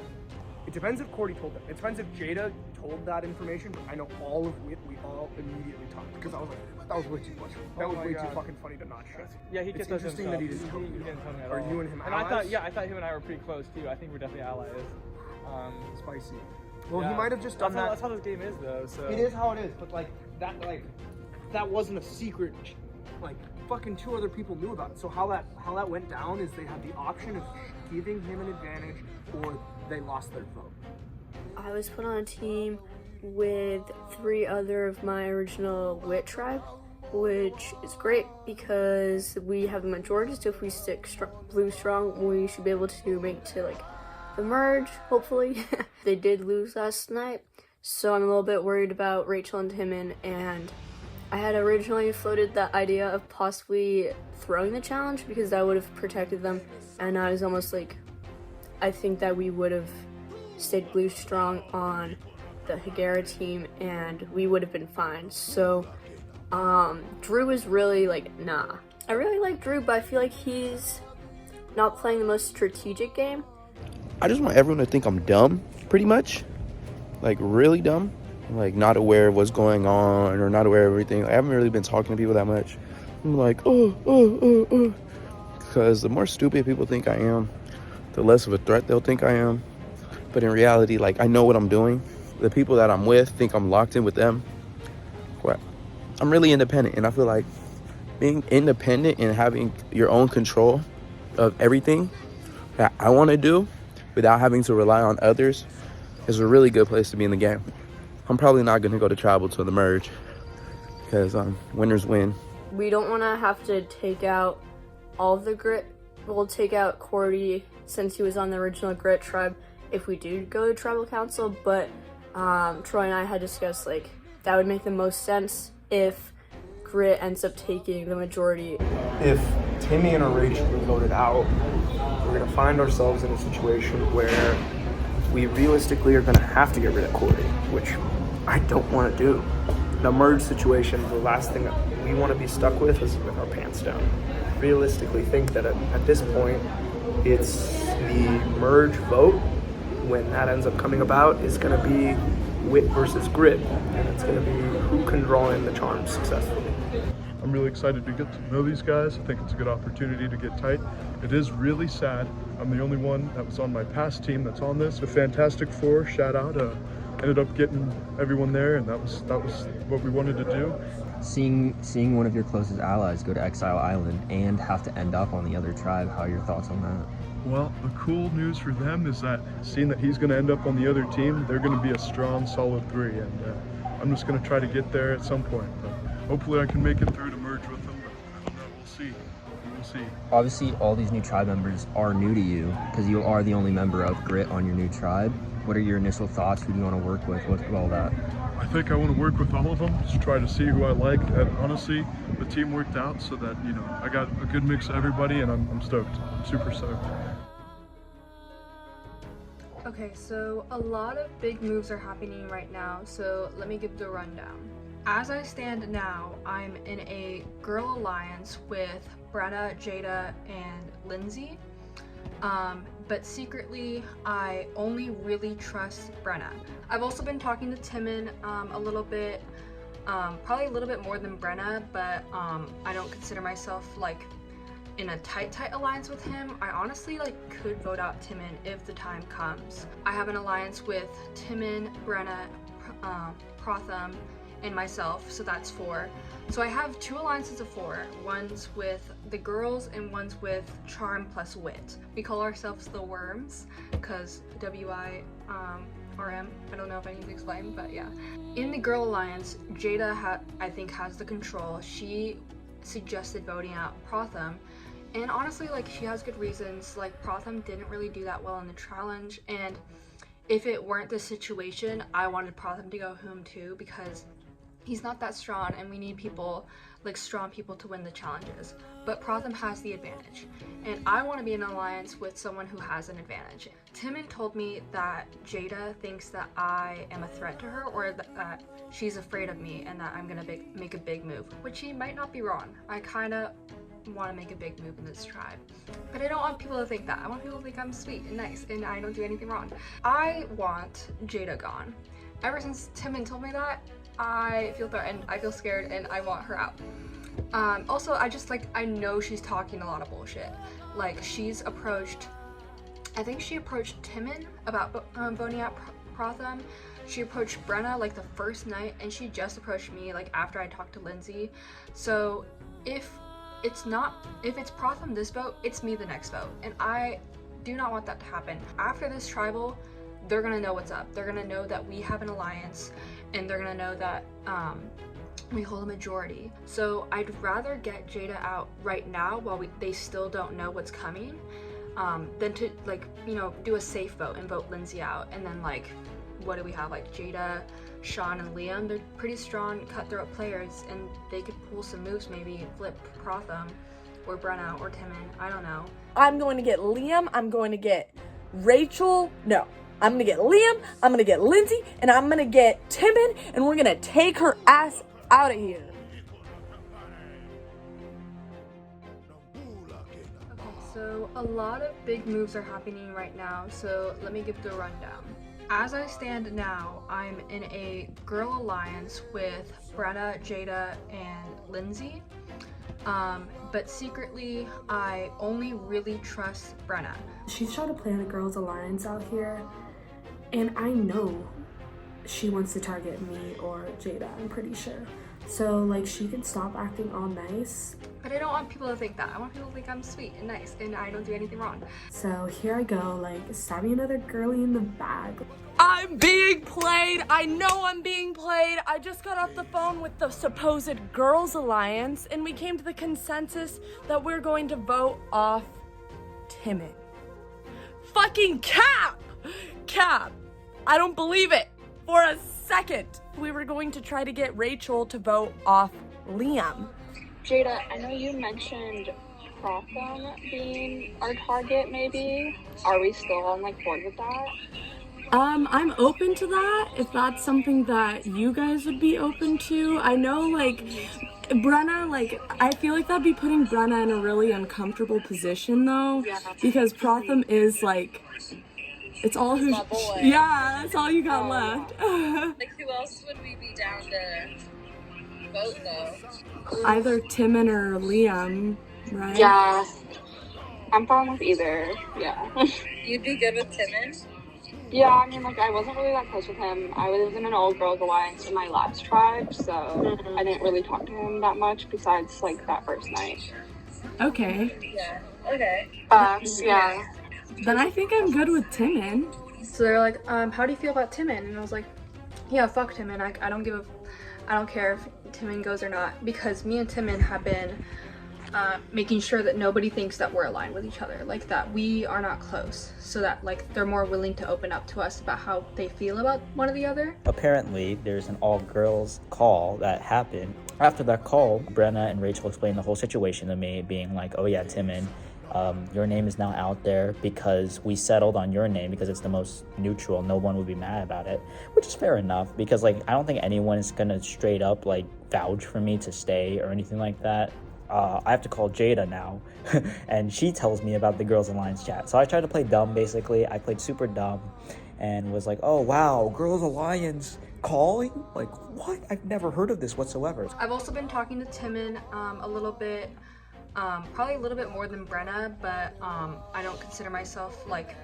It depends if Cordy told them. It depends if Jada told that information, but I know all of Wit, we all immediately talked because I was like, that was way too much. That was way too fucking funny to not share. Yeah, he It's kept us interesting that he didn't tell me. He didn't tell me at Are all. you and him And allies? I thought him and I were pretty close too. I think we're definitely allies. Spicy. Well, yeah. he might have just done that. That's how this game is, though. So It is how it is, but that wasn't a secret. Like fucking 2 other people knew about it. So how that went down is they had the option of giving him an advantage, or they lost their vote. I was put on a team with 3 other of my original Wit tribe, which is great because we have the majority. So if we stick blue strong, we should be able to make it to like the merge, hopefully. They did lose last night, so I'm a little bit worried about Rachel and Timon, and I had originally floated the idea of possibly throwing the challenge because that would have protected them, and I was almost like, I think that we would have stayed blue strong on the Hagera team and we would have been fine. So Drew is really like, nah. I really like Drew, but I feel like he's not playing the most strategic game. I just want everyone to think I'm dumb, pretty much. Like, really dumb. Like, not aware of what's going on or not aware of everything. I haven't really been talking to people that much. I'm like, because the more stupid people think I am, the less of a threat they'll think I am. But in reality, like, I know what I'm doing. The people that I'm with think I'm locked in with them. Well, I'm really independent, and I feel like being independent and having your own control of everything that I want to do without having to rely on others is a really good place to be in the game. I'm probably not going to go to tribal to the merge because winners win. We don't want to have to take out all of the Grit. We'll take out Cordy since he was on the original Grit tribe if we do go to tribal council, but Troy and I had discussed like that would make the most sense if Grit ends up taking the majority. If Timmy and Rachel are voted out, we're going to find ourselves in a situation where we realistically are going to have to get rid of Cordy, which I don't want to do. The merge situation, the last thing that we want to be stuck with is with our pants down. Realistically think that at this point, it's the merge vote, when that ends up coming about, is going to be Wit versus Grit, and it's going to be who can draw in the charms successfully. I'm really excited to get to know these guys. I think it's a good opportunity to get tight. It is really sad I'm the only one that was on my past team that's on this. The Fantastic Four, shout out, ended up getting everyone there, and that was what we wanted to do. Seeing one of your closest allies go to Exile Island and have to end up on the other tribe, how are your thoughts on that? Well, the cool news for them is that seeing that he's going to end up on the other team, they're going to be a strong, solid 3, and I'm just going to try to get there at some point. But hopefully I can make it through to merge with them, but I don't know, we'll see. We'll see. Obviously, all these new tribe members are new to you because you are the only member of Grit on your new tribe. What are your initial thoughts? Who do you want to work with? What's all that? I think I want to work with all of them, just try to see who I like. And honestly, the team worked out so that, you know, I got a good mix of everybody, and I'm stoked, super stoked. Okay, so a lot of big moves are happening right now, so let me give the rundown. As I stand now, I'm in a girl alliance with Brenna, Jada, and Lindsay. But secretly, I only really trust Brenna. I've also been talking to Timon a little bit, probably a little bit more than Brenna, but I don't consider myself like in a tight alliance with him. I honestly like could vote out Timon if the time comes. I have an alliance with Timon, Brenna, Protham, and myself, so that's 4. So I have 2 alliances of 4. One's with the girls and one's with Charm plus Wit. We call ourselves the Worms because WIRM. I don't know if I need to explain, but yeah. In the girl alliance, Jada I think has the control. She suggested voting out Protham, and honestly, like, she has good reasons. Like, Protham didn't really do that well in the challenge, and if it weren't the situation, I wanted Protham to go home too because he's not that strong, and we need people, like strong people, to win the challenges. But Protham has the advantage, and I want to be in an alliance with someone who has an advantage. Timon told me that Jada thinks that I am a threat to her, or that she's afraid of me, and that I'm gonna make a big move, which he might not be wrong. I kind of want to make a big move in this tribe, but I don't want people to think that. I want people to think I'm sweet and nice and I don't do anything wrong. I want Jada gone. Ever since Timon told me that, I feel threatened, I feel scared, and I want her out. Also, I know she's talking a lot of bullshit. Like, I think she approached Timon about voting out Protham. She approached Brenna like the first night, and she just approached me like after I talked to Lindsay. So if it's Protham this vote, it's me the next vote, and I do not want that to happen. After this tribal, they're gonna know what's up. They're gonna know that we have an alliance, and they're gonna know that we hold a majority. So I'd rather get Jada out right now while they still don't know what's coming, than to, like, you know, do a safe vote and vote Lindsay out. And then, like, what do we have? Like Jada, Sean, and Liam. They're pretty strong cutthroat players, and they could pull some moves, maybe flip Protham or Brenna or Timon. I don't know. I'm going to get Liam. I'm going to get Rachel. No. I'm gonna get Liam, I'm gonna get Lindsay, and I'm gonna get Timon, and we're gonna take her ass out of here. Okay, so a lot of big moves are happening right now, so let me give the rundown. As I stand now, I'm in a girl alliance with Brenna, Jada, and Lindsay. But secretly, I only really trust Brenna. She's trying to plan a girls alliance out here, and I know she wants to target me or Jada, I'm pretty sure. So, like, she could stop acting all nice. But I don't want people to think that. I want people to think I'm sweet and nice and I don't do anything wrong. So here I go, like, stab me another girly in the bag. I'm being played. I know I'm being played. I just got off the phone with the supposed girls alliance, and we came to the consensus that we're going to vote off Timon. Fucking cap! Cap! I don't believe it for a second. We were going to try to get Rachel to vote off Liam. Jada, I know you mentioned Protham being our target, maybe. Are we still on board with that? I'm open to that, if that's something that you guys would be open to. I know, Brenna, I feel like that'd be putting Brenna in a really uncomfortable position, though, because Protham is, it's all who... Yeah, that's all you got left. Who else would we be down to vote, though? Either Timon or Liam, right? Yeah. I'm fine with either. Yeah. You'd be good with Timon? Yeah, I mean, like, I wasn't really that close with him. I was in an all-girls alliance in my last tribe, so I didn't really talk to him that much besides, like, that first night. Okay. Yeah. Okay. Yeah. Then I think I'm good with Timon. So they're like, how do you feel about Timon? And I was like, yeah, fuck Timon. I don't care if Timon goes or not, because me and Timon have been making sure that nobody thinks that we're aligned with each other, like that we are not close, so that like they're more willing to open up to us about how they feel about one or the other. Apparently, there's an all-girls call that happened. After that call, Brenna and Rachel explained the whole situation to me, being like, oh yeah, Timon, your name is now out there because we settled on your name because it's the most neutral. No one would be mad about it, which is fair enough, because like I don't think anyone is gonna straight up like vouch for me to stay or anything like that. I have to call Jada now and she tells me about the Girls Alliance chat. So I tried to play dumb, basically. I played super dumb and was like, oh wow, Girls Alliance calling? Like, what? I've never heard of this whatsoever. I've also been talking to Timon a little bit, probably a little bit more than Brenna, but I don't consider myself like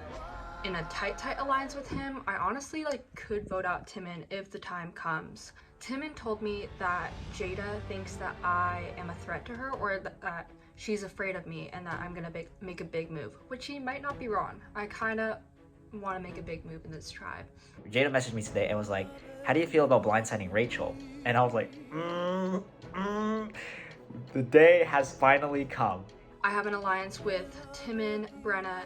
in a tight alliance with him. I honestly like could vote out Timon if the time comes. Timon told me that Jada thinks that I am a threat to her, or that she's afraid of me and that I'm gonna make a big move, which he might not be wrong. I kind of want to make a big move in this tribe. Jada messaged me today and was like, how do you feel about blindsiding Rachel? And I was like, The day has finally come. I have an alliance with Timon, Brenna,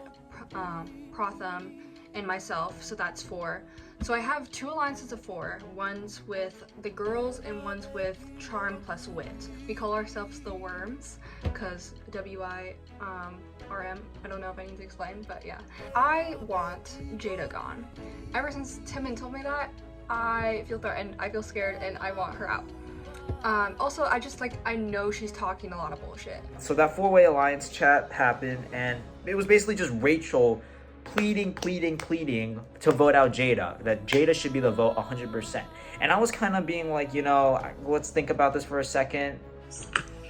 Protham, and myself, so that's 4. So I have 2 alliances of 4. One's with the girls and one's with Charm plus Wit. We call ourselves the Worms, because W-I-R-M. I don't know if I need to explain, but yeah. I want Jada gone. Ever since Timon told me that, I feel threatened, I feel scared, and I want her out. Also, I know she's talking a lot of bullshit. So that 4-way alliance chat happened, and it was basically just Rachel pleading to vote out Jada, that Jada should be the vote 100%. And I was kind of being like, you know, let's think about this for a second.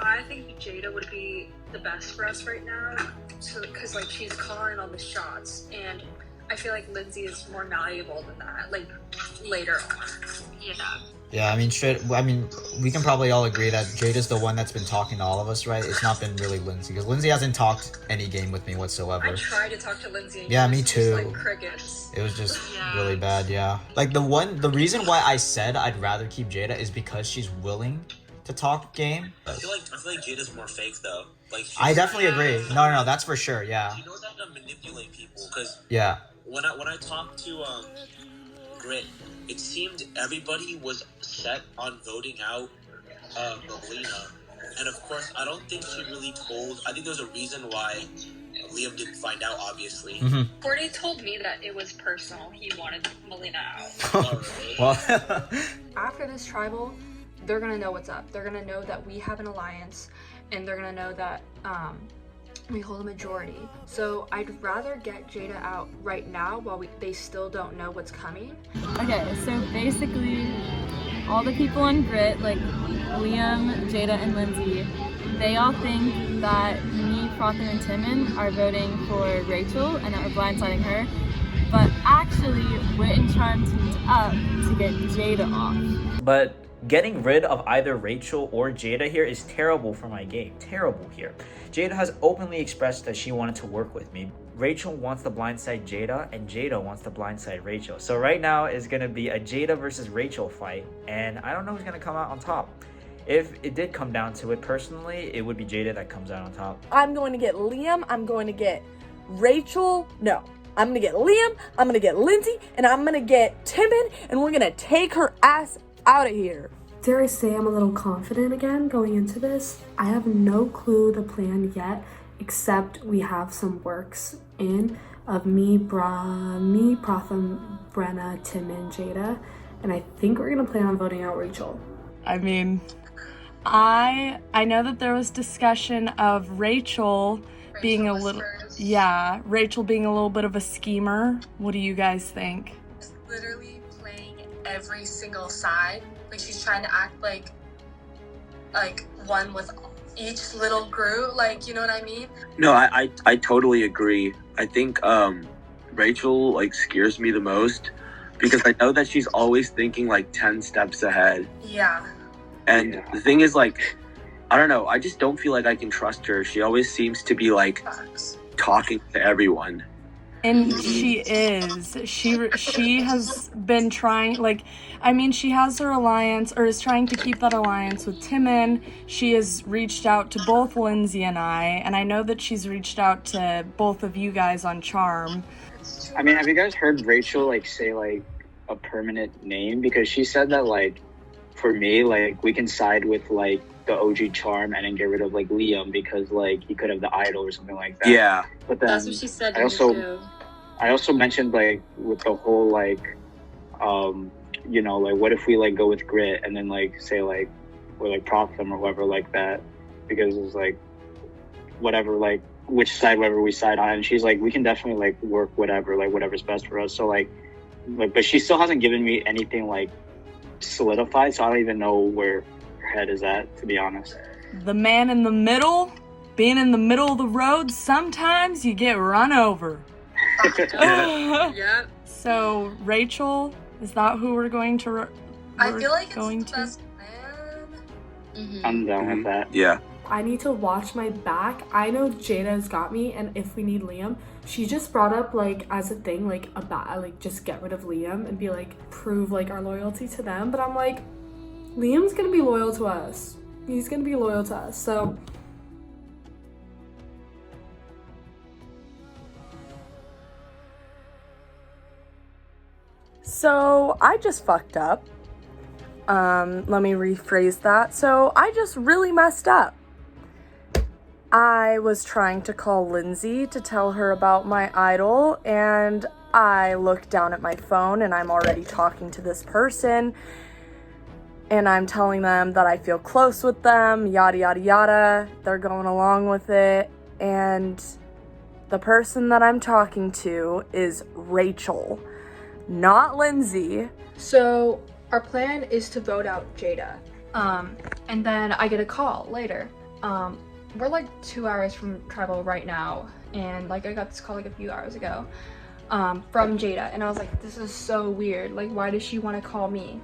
I think Jada would be the best for us right now, because like she's calling all the shots, and I feel like Lindsay is more malleable than that, like later on, you know. Yeah, I mean, we can probably all agree that Jada's the one that's been talking to all of us, right? It's not been really Lindsay, because Lindsay hasn't talked any game with me whatsoever. I tried to talk to Lindsay. And yeah, me too. Just, like, crickets. It was just really bad, yeah. Like the reason why I said I'd rather keep Jada is because she's willing to talk game. I feel like Jada's more fake though. Like I definitely agree. No, that's for sure. Yeah. She knows how to manipulate people, because yeah. When I talked to Grit, it seemed everybody was set on voting out Melina, and of course I don't think she really told. I think there's a reason why Liam didn't find out, obviously. Cordy told me that it was personal. He wanted Melina out. Well, after this tribal, they're gonna know what's up. They're gonna know that we have an alliance, and they're gonna know that we hold a majority. So I'd rather get Jada out right now while they still don't know what's coming. Okay, so basically all the people on Grit, like Liam, Jada, and Lindsay, they all think that me, Protham, and Timon are voting for Rachel and that we're blindsiding her. But actually, Wit and Charm teamed up to get Jada off. But getting rid of either Rachel or Jada here is terrible for my game. Terrible here. Jada has openly expressed that she wanted to work with me. Rachel wants to blindside Jada, and Jada wants to blindside Rachel. So right now is going to be a Jada versus Rachel fight, and I don't know who's going to come out on top. If it did come down to it, personally, it would be Jada that comes out on top. I'm going to get Liam, I'm going to get Rachel, no. I'm going to get Liam, I'm going to get Lindsay, and I'm going to get Timon, and we're going to take her ass out of here. Dare I say I'm a little confident again going into this? I have no clue the plan yet, except we have some works in of me, Protham, Brenna, Timon, Jada, and I think we're gonna plan on voting out Rachel. I mean, I know that there was discussion of Rachel being a little, Rachel being a little bit of a schemer. What do you guys think? Literally playing every single side. Like she's trying to act like one with each little group, like, you know what I mean? No, I totally agree. I think Rachel like scares me the most because I know that she's always thinking like 10 steps ahead. Yeah. And the thing is, like, I don't know, I just don't feel like I can trust her. She always seems to be like talking to everyone. And she is. She has been trying, like, I mean, she has her alliance, or is trying to keep that alliance with Timon. She has reached out to both Lindsay and I know that she's reached out to both of you guys on Charm. I mean, have you guys heard Rachel, like, say, like, a permanent name? Because she said that, like, for me, like, we can side with, like, the OG Charm and then get rid of, like, Liam because, like, he could have the idol or something like that. Yeah. But then That's what she said. I also mentioned, like, with the whole, like, you know, like, what if we, like, go with Grit and then, like, say, like, or, like, prop them or whoever like that? Because it's, like, whatever, like, which side, whatever we side on. And she's like, we can definitely, like, work whatever, like, whatever's best for us. So, like, but she still hasn't given me anything, like, solidified. So I don't even know where her head is at, to be honest. The man in the middle, being in the middle of the road, sometimes you get run over. Yep. So, Rachel, is that who we're going to? I feel like it's going the best plan. I'm down with that. Yeah. I need to watch my back. I know Jada's got me, and if we need Liam, she just brought up, like, as a thing, like, like, just get rid of Liam and be like, prove, like, our loyalty to them. But I'm like, Liam's gonna be loyal to us. He's gonna be loyal to us. So I just fucked up. Let me rephrase that. So I just really messed up. I was trying to call Lindsay to tell her about my idol, and I looked down at my phone and I'm already talking to this person, and I'm telling them that I feel close with them, yada yada yada. They're going along with it, and the person that I'm talking to is Rachel, not Lindsay. So our plan is to vote out Jada, and then I get a call later. We're like 2 hours from tribal right now, and like I got this call like a few hours ago from Jada, and I was like, this is so weird. Like, why does she want to call me?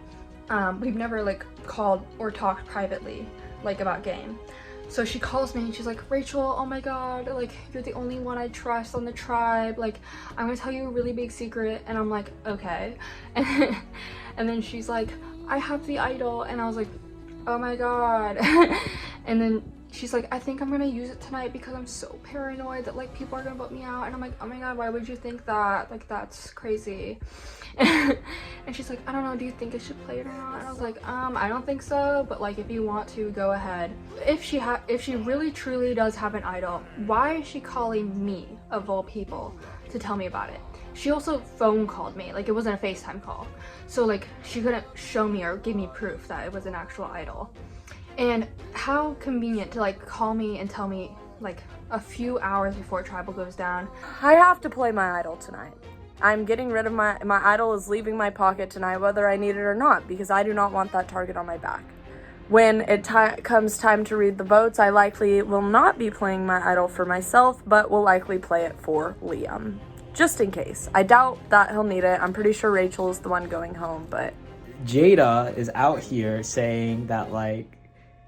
We've never like called or talked privately like about game. So she calls me and she's like, Rachel, oh my god, like, you're the only one I trust on the tribe. Like, I'm gonna tell you a really big secret. And I'm like, okay. And then she's like, I have the idol. And I was like, oh my god. And then she's like, I think I'm gonna use it tonight because I'm so paranoid that like people are gonna vote me out. And I'm like, oh my god, why would you think that? Like, that's crazy. And she's like, I don't know, do you think I should play it or not? And I was like, I don't think so, but like, if you want to, go ahead. If she really truly does have an idol, why is she calling me, of all people, to tell me about it? She also phone called me, like, it wasn't a FaceTime call. So like, she couldn't show me or give me proof that it was an actual idol. And how convenient to like call me and tell me like a few hours before tribal goes down. I have to play my idol tonight. I'm getting rid of my idol is leaving my pocket tonight, whether I need it or not, because I do not want that target on my back. When it comes time to read the votes, I likely will not be playing my idol for myself, but will likely play it for Liam, just in case. I doubt that he'll need it. I'm pretty sure Rachel is the one going home, but Jada is out here saying that like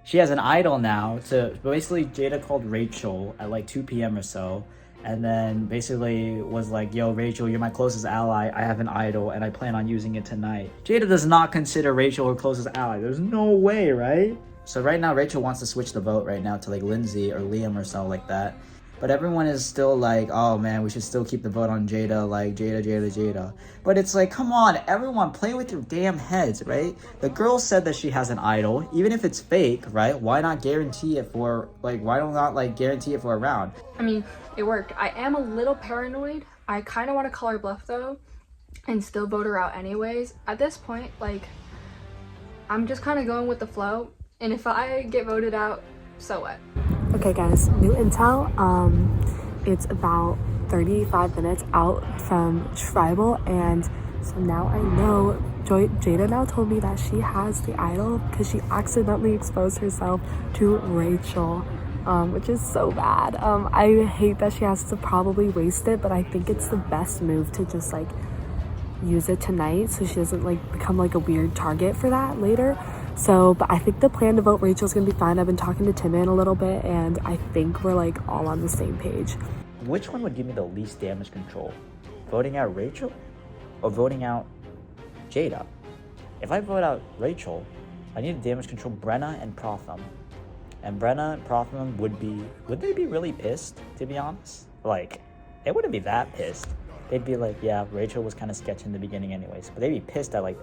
she has an idol now. So basically Jada called Rachel at like 2 p.m. or so, and then basically was like, yo, Rachel, you're my closest ally. I have an idol and I plan on using it tonight. Jada does not consider Rachel her closest ally. There's no way, right? So right now, Rachel wants to switch the vote right now to like Lindsay or Liam or something like that. But everyone is still like, oh man, we should still keep the vote on Jada, like Jada. But it's like, come on, everyone, play with your damn heads, right? The girl said that she has an idol, even if it's fake, right? Why not guarantee it for, like, why not, like, guarantee it for a round? I mean, it worked. I am a little paranoid. I kind of want to call her bluff though, and still vote her out anyways. At this point, like, I'm just kind of going with the flow, and if I get voted out, so what? Okay guys, new intel. It's about 35 minutes out from tribal, and So now I know, Jada now told me that she has the idol because she accidentally exposed herself to Rachel, which is so bad. I hate that she has to probably waste it, but I think it's the best move to just like use it tonight so she doesn't like become like a weird target for that later. So, but I think the plan to vote Rachel is gonna be fine. I've been talking to Timon a little bit and I think we're like all on the same page. Which one would give me the least damage control? Voting out Rachel or voting out Jada? If I vote out Rachel, I need to damage control Brenna and Protham. And Brenna and Protham would they be really pissed, to be honest? Like, they wouldn't be that pissed. They'd be like, yeah, Rachel was kind of sketchy in the beginning anyways. But they'd be pissed at like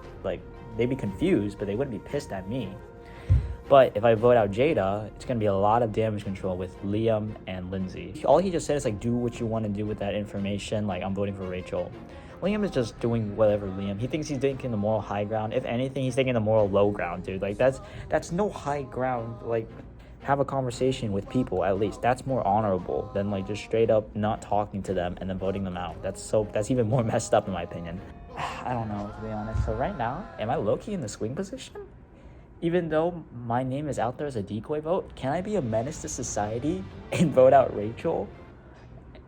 they'd be confused, but they wouldn't be pissed at me. But if I vote out Jada, it's going to be a lot of damage control with Liam and Lindsay. All he just said is like, do what you want to do with that information. Like, I'm voting for Rachel. Liam is just doing whatever Liam. He thinks he's taking the moral high ground. If anything, he's taking the moral low ground, dude. Like, that's no high ground. Like, have a conversation with people, at least. That's more honorable than like just straight up not talking to them and then voting them out. That's even more messed up in my opinion. I don't know, to be honest. So right now, am I low-key in the swing position? Even though my name is out there as a decoy vote, can I be a menace to society and vote out Rachel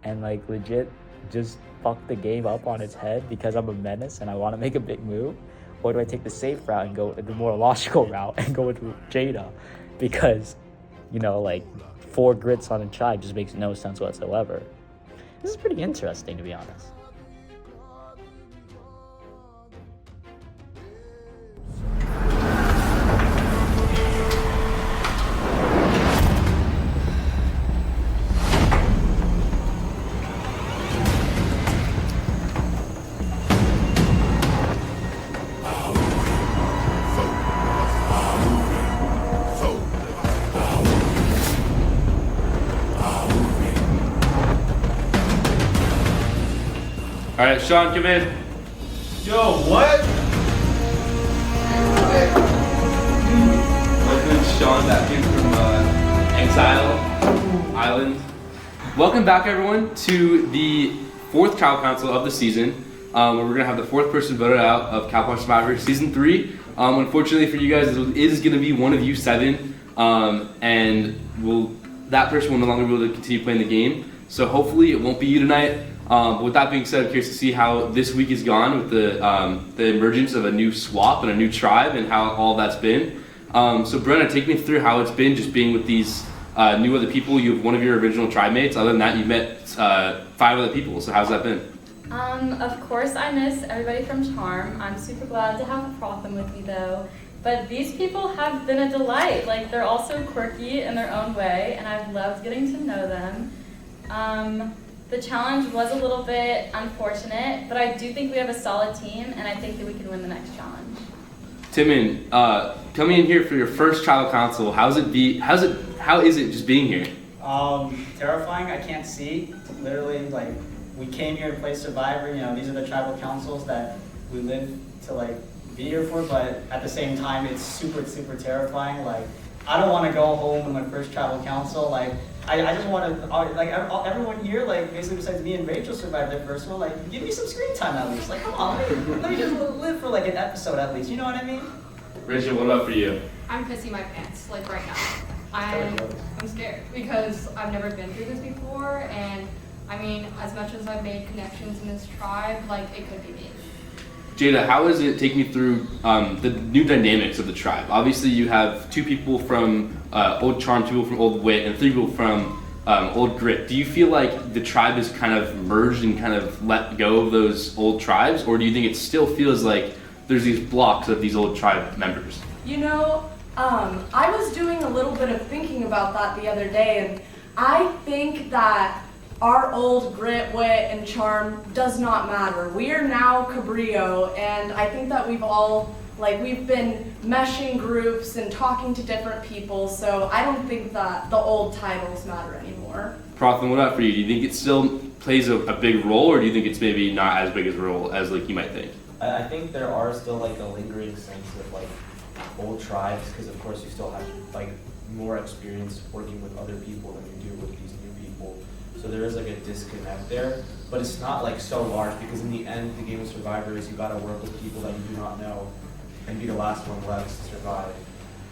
and like legit just fuck the game up on its head because I'm a menace and I want to make a big move? Or do I take the safe route and go the more logical route and go with Jada? Because, you know, like 4 grits on a tribe just makes no sense whatsoever. This is pretty interesting, to be honest. All right, Sean, come in. Yo, what? My name's Sean, back in from Exile Island. Welcome back, everyone, to the 4th Trial Council of the season, where we're gonna have the 4th person voted out of Cowboy Survivor Season 3. Unfortunately for you guys, it is gonna be one of you 7, and that person will no longer be able to continue playing the game. So hopefully it won't be you tonight. But with that being said, I'm curious to see how this week has gone with the emergence of a new swap and a new tribe and how all that's been. So Brenna, take me through how it's been just being with these new other people. You have one of your original tribe mates. Other than that, you've met 5 other people. So how's that been? Of course I miss everybody from Charm. I'm super glad to have Protham with me though. But these people have been a delight. Like, they're also quirky in their own way, and I've loved getting to know them. The challenge was a little bit unfortunate, but I do think we have a solid team, and I think that we can win the next challenge. Timon, coming in here for your first Tribal Council, how is it just being here? Terrifying. I can't see. Literally, like, we came here to play Survivor. You know, these are the Tribal Councils that we live to like be here for. But at the same time, it's super, super terrifying. Like, I don't want to go home in my first Tribal Council. Like, I just want to, like, everyone here, like, basically besides me and Rachel survived their first one, like, give me some screen time at least. Like, come on, let me just live for, like, an episode at least, you know what I mean? Rachel, what about for you? I'm pissing my pants, like, right now. I'm scared because I've never been through this before, and, I mean, as much as I've made connections in this tribe, like, it could be me. Jada, how is it taking me through the new dynamics of the tribe? Obviously, you have 2 people from Old Charm, 2 people from Old Wit, and 3 people from Old Grit. Do you feel like the tribe is kind of merged and kind of let go of those old tribes, or do you think it still feels like there's these blocks of these old tribe members? You know, I was doing a little bit of thinking about that the other day, and I think that our old Grit, Wit, and Charm does not matter. We are now Cabrillo, and I think that we've all, like, we've been meshing groups and talking to different people, so I don't think that the old titles matter anymore. Protham, what about for you? Do you think it still plays a big role, or do you think it's maybe not as big as a role as, like, you might think? I think there are still, like, a lingering sense of, like, old tribes, because of course you still have, like, more experience working with other people than you do with these new people. So there is like a disconnect there, but it's not like so large because in the end, the game of Survivor is you gotta work with people that you do not know and be the last one left to survive.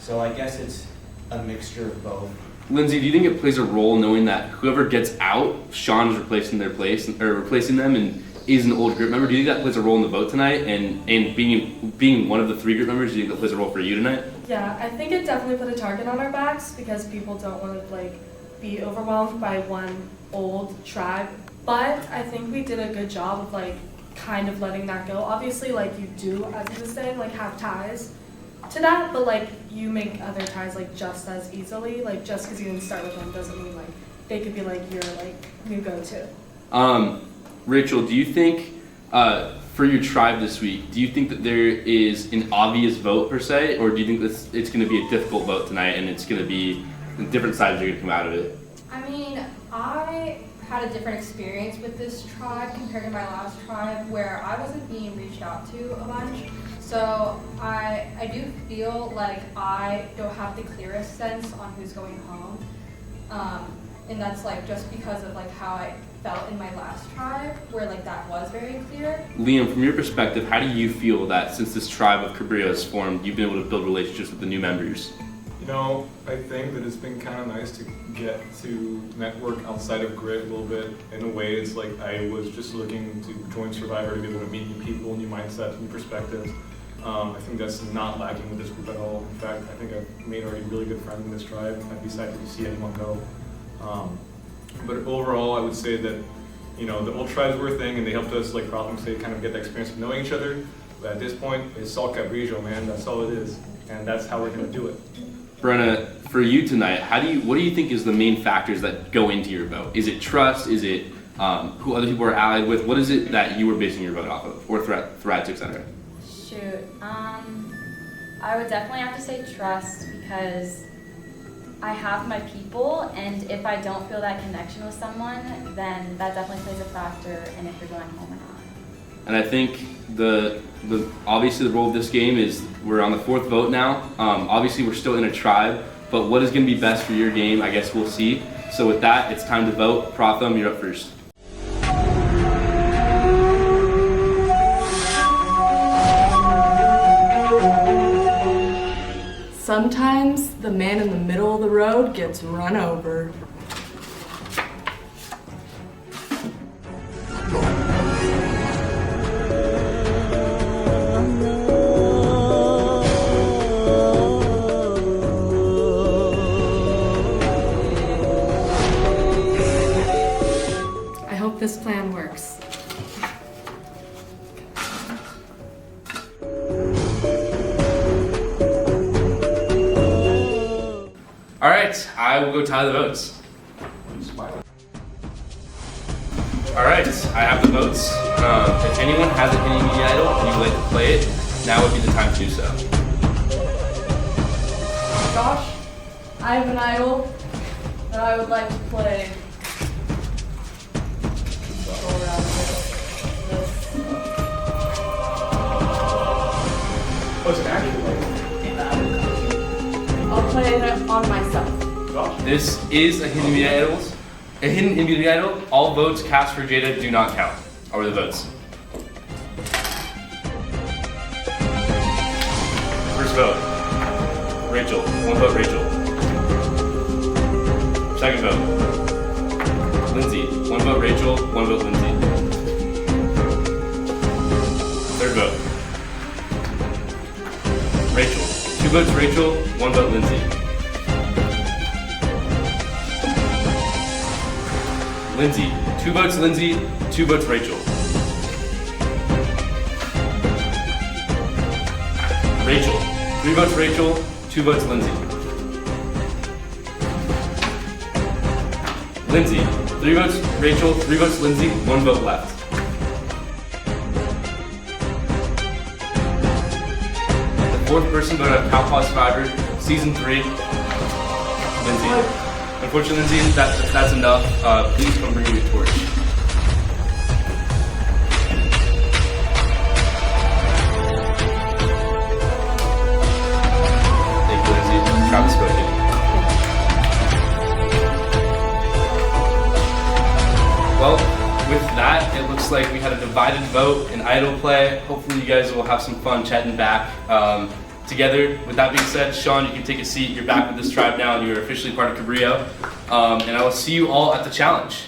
So I guess it's a mixture of both. Lindsay, do you think it plays a role knowing that whoever gets out, Sean is replacing their place or replacing them and is an old group member? Do you think that plays a role in the vote tonight? And being one of the 3 group members, do you think that plays a role for you tonight? Yeah, I think it definitely put a target on our backs because people don't want to like be overwhelmed by one old tribe. But I think we did a good job of like kind of letting that go. Obviously, like you do, as you were saying, like have ties to that, but like you make other ties like just as easily. Like just because you didn't start with them doesn't mean like they could be like your like new go-to. Rachel, do you think for your tribe this week, do you think that there is an obvious vote per se, or do you think that it's going to be a difficult vote tonight and it's going to be different sides are going to come out of it? I mean, I had a different experience with this tribe compared to my last tribe where I wasn't being reached out to a bunch. So I do feel like I don't have the clearest sense on who's going home. And that's like just because of like how I felt in my last tribe where like that was very clear. Liam, from your perspective, how do you feel that since this tribe of Cabrillo has formed, you've been able to build relationships with the new members? You know, I think that it's been kind of nice to get to network outside of Grit a little bit. In a way, it's like I was just looking to join Survivor to be able to meet new people, new mindsets, new perspectives. I think that's not lacking with this group at all. In fact, I think I've made already really good friends in this tribe. I'd be excited to see anyone go. But overall, I would say that, you know, the old tribes were a thing and they helped us, like Rothman said, kind of get the experience of knowing each other. But at this point, it's all Cabrillo, man. That's all it is. And that's how we're going to do it. Brenna, for you tonight, what do you think is the main factors that go into your vote? Is it trust? Is it who other people are allied with? What is it that you were basing your vote off of, or threats, etc.? Shoot, I would definitely have to say trust because I have my people, and if I don't feel that connection with someone, then that definitely plays a factor in if you're going home or not. And I think the obviously the role of this game is we're on the 4th vote now. Obviously we're still in a tribe, but what is going to be best for your game, I guess we'll see. So with that, it's time to vote. Pratham, you're up first. Sometimes the man in the middle of the road gets run over. I hope this plan works. All right, I will go tally the votes. All right, I have the votes. If anyone has a hidden media idol and you would like to play it, now would be the time to do so. Josh, I have an idol that I would like to play. Go around this. Oh, it's an actual idol. I'll play it on myself. This is a hidden media idol. A hidden media idol. All votes cast for Jada do not count. How are the votes? First vote, Rachel. 1 vote, Rachel. Second vote, Lindsay. 1 vote, Rachel. 1 vote, Lindsay. Third vote, Rachel. 2 votes, Rachel. 1 vote, Lindsay. Lindsay. 2 votes, Lindsay. 2 votes, Rachel. Rachel. 3 votes, Rachel. 2 votes, Lindsay. Lindsay. 3 votes, Rachel. 3 votes, Lindsay. 1 vote left. The 4th person voted out of Cowpaw Survivor Season 3. Lindsay. Unfortunately, Lindsay, that's enough. Please come bring me a torch. Thank you, Lindsay. Travis, go ahead. looks like we had a divided vote in idol play. Hopefully you guys will have some fun chatting back together. With that being said, Sean, you can take a seat. You're back with this tribe now and you're officially part of Cabrillo. And I will see you all at the challenge.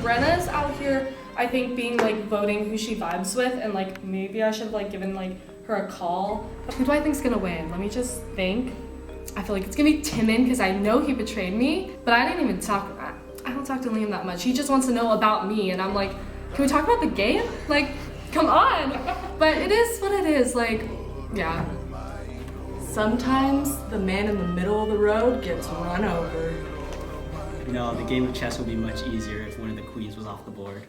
Brenna's out here, I think, being like voting who she vibes with, and like maybe I should have like given like her a call. Who do I think's gonna win? Let me just think. I feel like it's gonna be Timon because I know he betrayed me, but I didn't even talk. I don't talk to Liam that much. He just wants to know about me, and I'm like, can we talk about the game? Like, come on. But it is what it is. Like, yeah. Sometimes the man in the middle of the road gets run over. No, the game of chess would be much easier if one of the queens was off the board.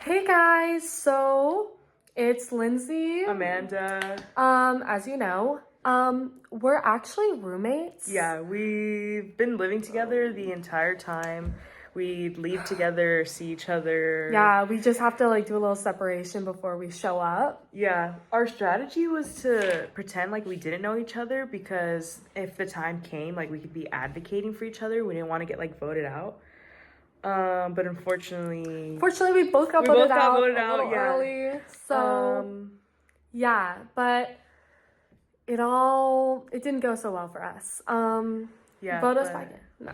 Hey guys, so it's Lindsay. Amanda. As you know, we're actually roommates. Yeah, we've been living together the entire time. We leave together, see each other. Yeah, we just have to like do a little separation before we show up. Yeah, our strategy was to pretend like we didn't know each other because if the time came, like we could be advocating for each other. We didn't want to get like voted out. But unfortunately, we both got voted out a little yeah. early. So yeah, but it didn't go so well for us. Yeah, vote us but- back in. No.